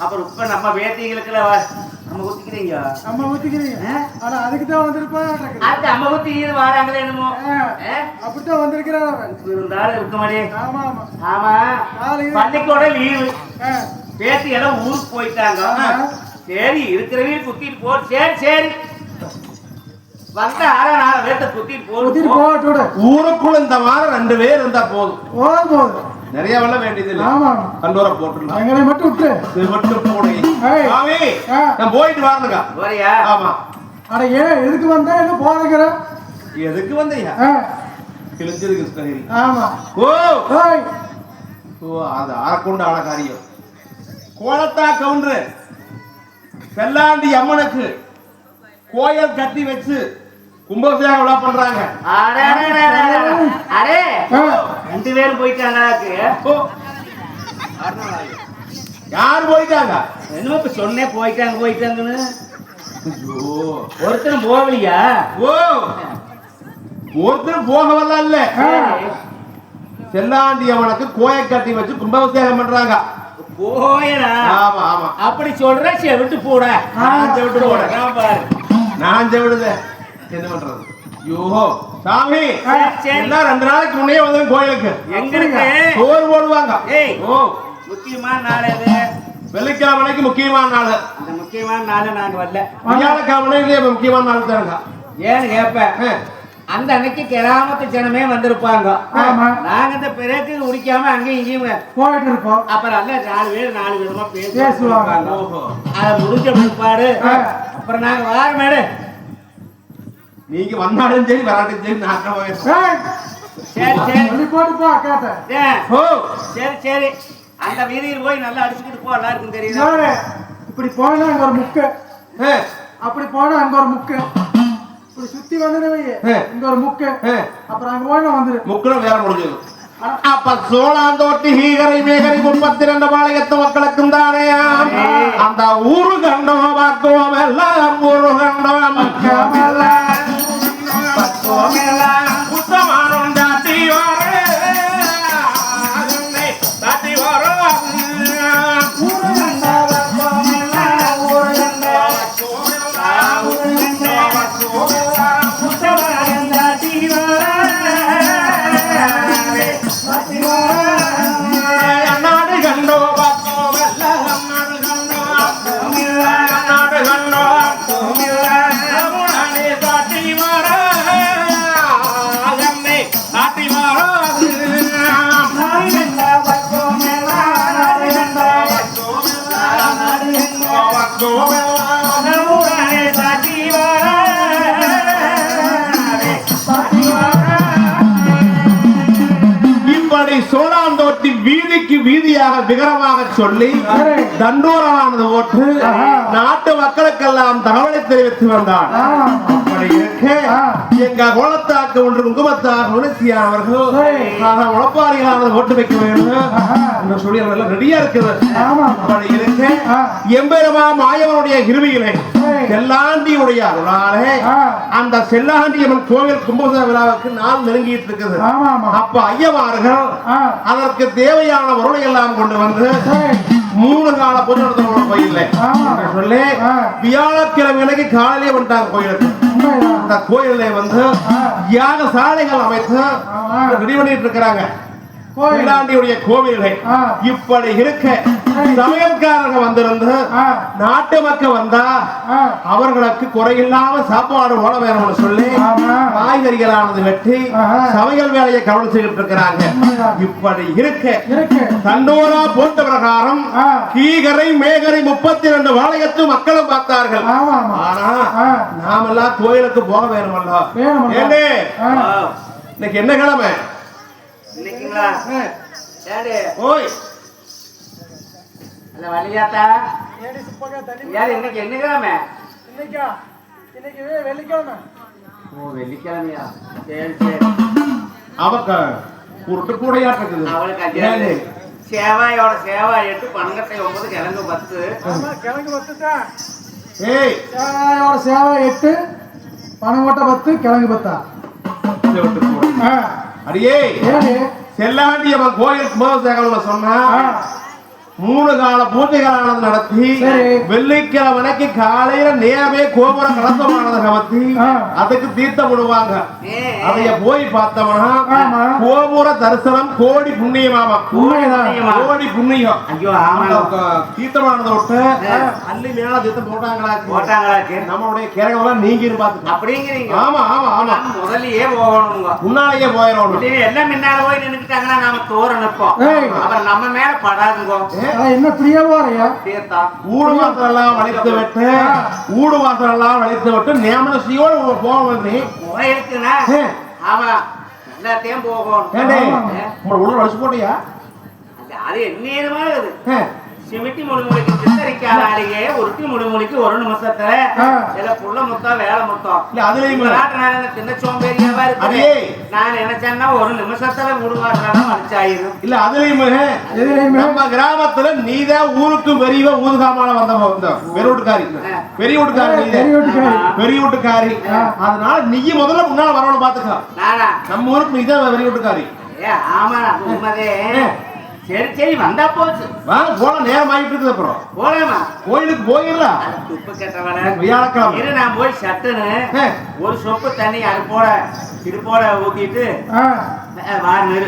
அப்புறம் இப்ப நம்ம வேட்டிகளுக்குள்ள நம்ம குத்திக்கிறீங்க. அம்மா ஊத்திக்கிறீங்க. ஆனா அதுக்கு தான் வந்திருப்பான். அது அம்மா குத்தி வாராங்களே என்னமோ. அப்படித்தான் வந்திருக்கிறார். இருந்தாலும் இருக்க மாட்டேன். ஆமா ஆமா ஆமா, பள்ளிக்கூட லீவு. பேத்தி எல்லாம் ஊருக்கு போயிட்டாங்க. சரி இருக்கிறவங்க குத்திட்டு போ. சரி சரி வந்த 6 பேர்த்த குத்திட்டு போட்டு ஊருக்குள்ள இந்த மாதிரி 2 பேர் இருந்தா போதும். போதும், நிறைய வெள்ள வேண்டியது இல்ல. ஆமா, கண்டோர போட்டுடலாம். எங்களை மட்டும் விட்டு இது மட்டும் போடுங்க. சாமி நான் போயிட்டு வரணுங்க. போறியா? ஆமா. அட ஏன் எதுக்கு வந்தா என்ன போறீங்க? எதுக்கு வந்தீங்க? கிழிஞ்சது கிருஷ்ணகிரி. ஆமா. ஓ ஓய் ஓ, அது ஆரக்குண்ட ஆன காரியம். கோலத்தா கவுண்டர் செல்லாண்டி அம்மனுக்கு கோயில் கட்டி வச்சு கும்பாபிஷேகம் விழா பண்றாங்க. அரே 2 பேரும் போயிட்டாங்க. யார் போயிட்டாங்க? என்னமோ இப்ப சொன்னேன் போயிட்டாங்கன்னு. ஒருத்தரும் போகலையா? ஓ, ஒருத்தரும் போகவல்ல. இல்ல, செல்லாண்டி அவனுக்கு கோயில் கட்டி வச்சு கும்பாபிஷேகம் பண்றாங்க. போயடா. ஆமா ஆமா, அப்படி சொல்ற. செவிட்டு போட. செவிட்டு போட. நான் செவிடுதேன். என்ன பண்றது? யோஹோ சாமி, எல்லாம் 2 நாளைக்கு முன்னே வந்து கோயிலுக்கு எங்களுக்கு சோறு போடுவாங்க. ஓ, முக்கியமான நாள் அது. வெள்ளிக்கிழமைக்கு முக்கியமான நாள். அந்த முக்கியமான நாள் நாங்க வரல. வியாழக்கிழமை முக்கியமான நாள் தானுங்க. ஏன்னு கேப்பேன். அந்த அன்னைக்கு கிராமத்து ஜனமே வந்திருப்பாங்க. நாங்க இந்த பிறகு உடிக்காம அங்கேயும் இங்கேயும் போயிட்டு இருப்போம். அப்புறம் அல்ல 4 பேர் 4 விதமா பேசுவாங்க. அதை முடிஞ்ச பிற்பாடு அப்புறம் நாங்க வார மேடு. நீங்க வந்தாலும் சரி வராட்டும் சரி நான் சரி சரி போட்டுப்பா கேட்டேன். சரி சரி அந்த வீதியில் போய் நல்லா அடிச்சுக்கிட்டு போ. எல்லாருக்கும் தெரியுது. இப்படி போனா அங்க ஒரு முக்கு, அப்படி போனா அங்க ஒரு முக்கு, இப்படி சுத்தி வந்து இங்க ஒரு முக்கு, அப்புறம் அங்க போனா வந்துரு. முக்குல வேற முடிஞ்சது. அப்ப சோழாந்தோட்டி ஹீகரை மேகரை 32 பாளையத்து மக்களுக்கும் தானே அந்த ஊரு கண்டோம் பக்குவம் எல்லாம் ஊரு கண்டோம் மக்கள் உத்தமானம் தாட்டி வர தாட்டி வர இப்படி சோழாந்தோட்டி வீதிக்கு வீதியாக விகரமாக சொல்லி தண்டோரமானது ஓட்டு நாட்டு மக்களுக்கெல்லாம் தகவலை தெரிவித்து வந்தார். அப்படி இருக்க எங்க கோலத்தாக்கு ஒன்று குங்குமத்தாக உணர்ச்சியானவர்கள் உழப்பாளிகளானது ஓட்டு வைக்க வேண்டும் என்று சொல்லி எல்லாம் ரெடியா இருக்குது. அப்படி இருக்க எம்பெருமா மாயவனுடைய கிருவியிலே செல்லாண்டியுடைய அருளாலே அந்த செல்லாண்டியம்மன் கோவில் கும்பாபிஷேக விழாவுக்கு நாள் நெருங்கிட்டு இருக்குது. அப்ப ஐயமார்கள் அதற்கு தேவையான பொருளை எல்லாம் கொண்டு வந்து 3 கால பூஜை நடத்த கோயில்ல சொல்லி வியாழக்கிழமைக்கு காலையிலே வந்துட்டாங்க கோயிலுக்கு. அந்த கோயில்ல வந்து யாக சாலைகள் அமைத்து ரெடி பண்ணிட்டு இருக்கிறாங்க செல்லாண்டியுடைய கோவில்கள். இப்படி இருக்க சமையல்காரங்க வந்திருந்து நாட்டு மக்கள் வந்தா அவர்களுக்கு குறையில்லாம சாப்பாடு ஓட வேணும்னு சொல்லி காய்கறிகளானது வெட்டி சமையல் வேலையை கவனிச்சுக்கிட்டு இருக்கிறாங்க. இப்படி இருக்க தண்டோரா போட்ட பிரகாரம் கீகரை மேகரை 32 வாளையத்து மக்களும் பார்த்தார்கள். ஆனா நாமெல்லாம் கோயிலுக்கு போக வேணுமல்ல. ஏண்டே இன்னைக்கு என்ன கிழமை? இன்னைக்குங்களா? ஓய் அல்ல வள்ளியாத்தா ஏடி சுப்பங்க தண்ணி யார் இன்னைக்கு என்ன கிழமை? இன்னைக்கு வெள்ளிக்கிழமை. ஓ வெள்ளிக்கிழமையா? சரி சரி. அவக்க உருட்டு கூடையாட்டு இருக்குது. அவளுக்கு அஜய் சேவாயோட சேவா 8 பணங்கட்டை 9 கிழங்கு 10. ஆமா கிழங்கு 10 தான். ஏய் சேவாயோட சேவா 8 பணங்கட்ட 10 கிழங்கு 10. இந்த விட்டு கூடை. அடியே ஏடி செல்லாண்டியம்மன் கோயில் கும்பாபிஷேகம்னு சொன்னா 3 கால பூஜைகளானது நடத்தி வெள்ளிக்கிழமைக்கு காலையில நேரமே கோபுரம் கலசமானதை கவத்தி அதுக்கு தீர்த்தம் விடுவாங்க. அதைய போய் பார்த்தோம்னா கோபுர தரிசனம் கோடி புண்ணியமாமா. கோடி புண்ணியம். ஐயோ தீர்த்தமானதை விட்டு அள்ளி மேல தீர்த்தம் போட்டாங்களாச்சு நம்மளுடைய கிழங்கெல்லாம் நீங்கி பார்த்து அப்படிங்கிறீங்க. ஆமா ஆமா ஆமா முதல்லயே போகணுங்க. முன்னாலேயே போயிடணும். எல்லாம் முன்னால போய் நின்னுக்கிட்டாங்கன்னா நாம தோற நிற்போம். அப்புறம் நம்ம மேல படாதுங்கோ. என்ன பிரியா போறியா? ஊடு வாசலெல்லாம் வளைத்து விட்டு ஊடு வாசலெல்லாம் வளைத்து விட்டு நேமனசியோடு போகணும். இருக்குன்னா ஆமா எல்லாத்தையும் போகணும். உள்ள வளைச்சு போட்டியா? அது எந்நேரமா இருக்குது. சிமிட்டி முழுமொழிக்கு சித்தரிக்காதாலேயே ஒருத்தி முழுமொழிக்கு ஒரு நிமிஷத்துல சில புள்ள மொத்தம் வேலை மொத்தம் இல்ல அதுலயும் சின்ன சோம்பேறியாவா இருக்கு. நான் நினைச்சேன்னா ஒரு நிமிஷத்துல விடுவாருதான் மனுச்சாயிரும். இல்ல அதுலயும் நம்ம கிராமத்துல நீதான் ஊருக்கு பெரிய ஊதுகாமான வந்த பெரிய வீட்டுக்காரி. அதனால நீ முதல்ல முன்னால வரவணும் பாத்துக்கலாம். நம்ம ஊருக்கு நீதான் பெரிய வீட்டுக்காரி. ஆமா உண்மைதே. சரி சரி வந்தா போச்சு. போல நேரம் ஆகிட்டு இருக்குது. அப்புறம் போலாமா? கோயிலுக்கு போயிடலாம். துப்பு கேட்டவன நான் போய் சட்டுன்னு ஒரு சொப்பு தண்ணி அது போட இது போட ஊத்திட்டு வாரு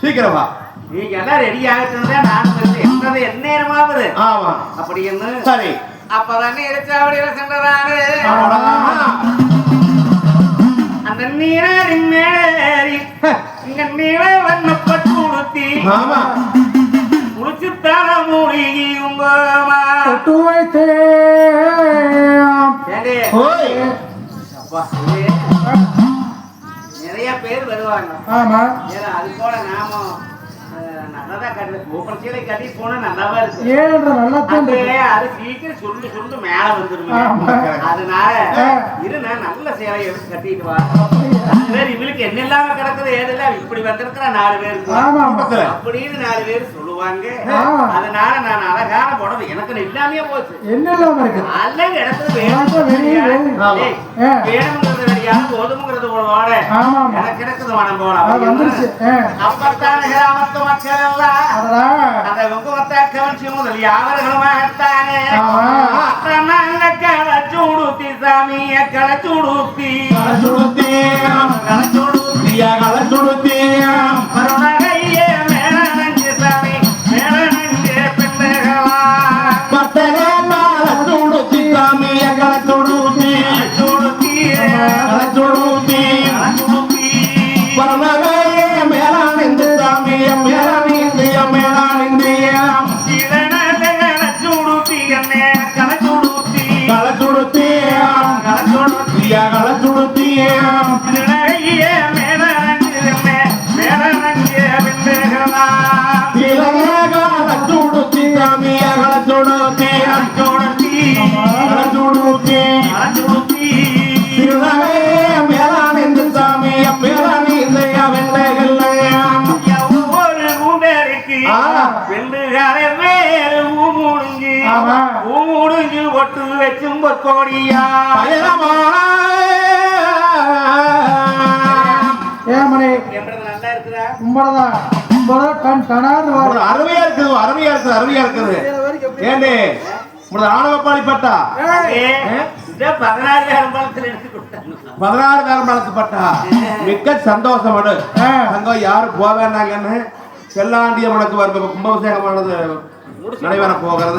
சீக்கிரம் வா. நீங்க எல்லாம் ரெடி ஆகிட்டு நானும் என்ன நேரமாவது ஆமா அப்படின்னு. சரி அப்பதானே இருச்சாவடியில சென்றதாரு அந்த நீரின் மேலேறி இங்க நீர வண்ணப்பட்டு உடுத்தி முடிச்சுத்தான மூழ்கி உங்க நிறைய பேர் வருவாங்க. அது போல நாம நல்லதா கட்டி கட்டி போனா நல்லாவா இருக்கு. அது சீக்கிரம் சுருண்டு சுருண்டு மேல வந்துருங்க. அதனால இருனா நல்ல சேலை எடுத்து கட்டிட்டு வா. இவளுக்கு என்ன இல்லாம கிடக்குது ஏதெல்லாம் இப்படி வந்திருக்கிற 4 பேருக்கு அப்படின்னு 4 பேர் சொல்லுவாங்க. அதனால நான் அழகான புடவை எனக்கு இல்லாமே போச்சு. என்ன இல்லாம இருக்கு? அல்ல இடத்துல வேணுங்கிறது வெளியாக போதுங்கிறது போட எனக்கு கிடக்குது மனம் போல. அப்பத்தான் கிராமத்து மக்கள் எல்லாம் அந்த வெங்குவத்தை கவனிச்சு முதல் யாவர்களுமாகத்தானே களச்சூடுத்தி சாமிய களச்சூடுத்தி மருணகைய மேல நஞ்சு சாமி மேல நஞ்சு பிள்ளைகளா களச்சூடுத்தி சாமிய களச்சூடுத்தி களச்சூடுத்தி மருணகைய மேல நஞ்சு சாமிய மேல நீந்திய மேல நீந்திய களச்சூடுத்தி என்ன களச்சூடுத்தி களச்சூடுத்தி களச்சூடுத்தி களச்சூடுத்தி ஒட்டு வச்சும் கோடியா ஏமனே நல்லா இருக்குதா? அருமையா இருக்குது அருமையா இருக்குது அருமையா இருக்குது. ஏண்டே ஆணவப்பாளி பட்டா 16,000 பழத்துல எடுத்து கொடுத்தாங்க. 16,000 பழத்து பட்டா மிக்க சந்தோஷம். அங்க யாரும் போக வேண்டாங்கன்னு செல்லாண்டியம்மனுக்கு கும்பாபிஷேகமானது நடைபெற போகிறது.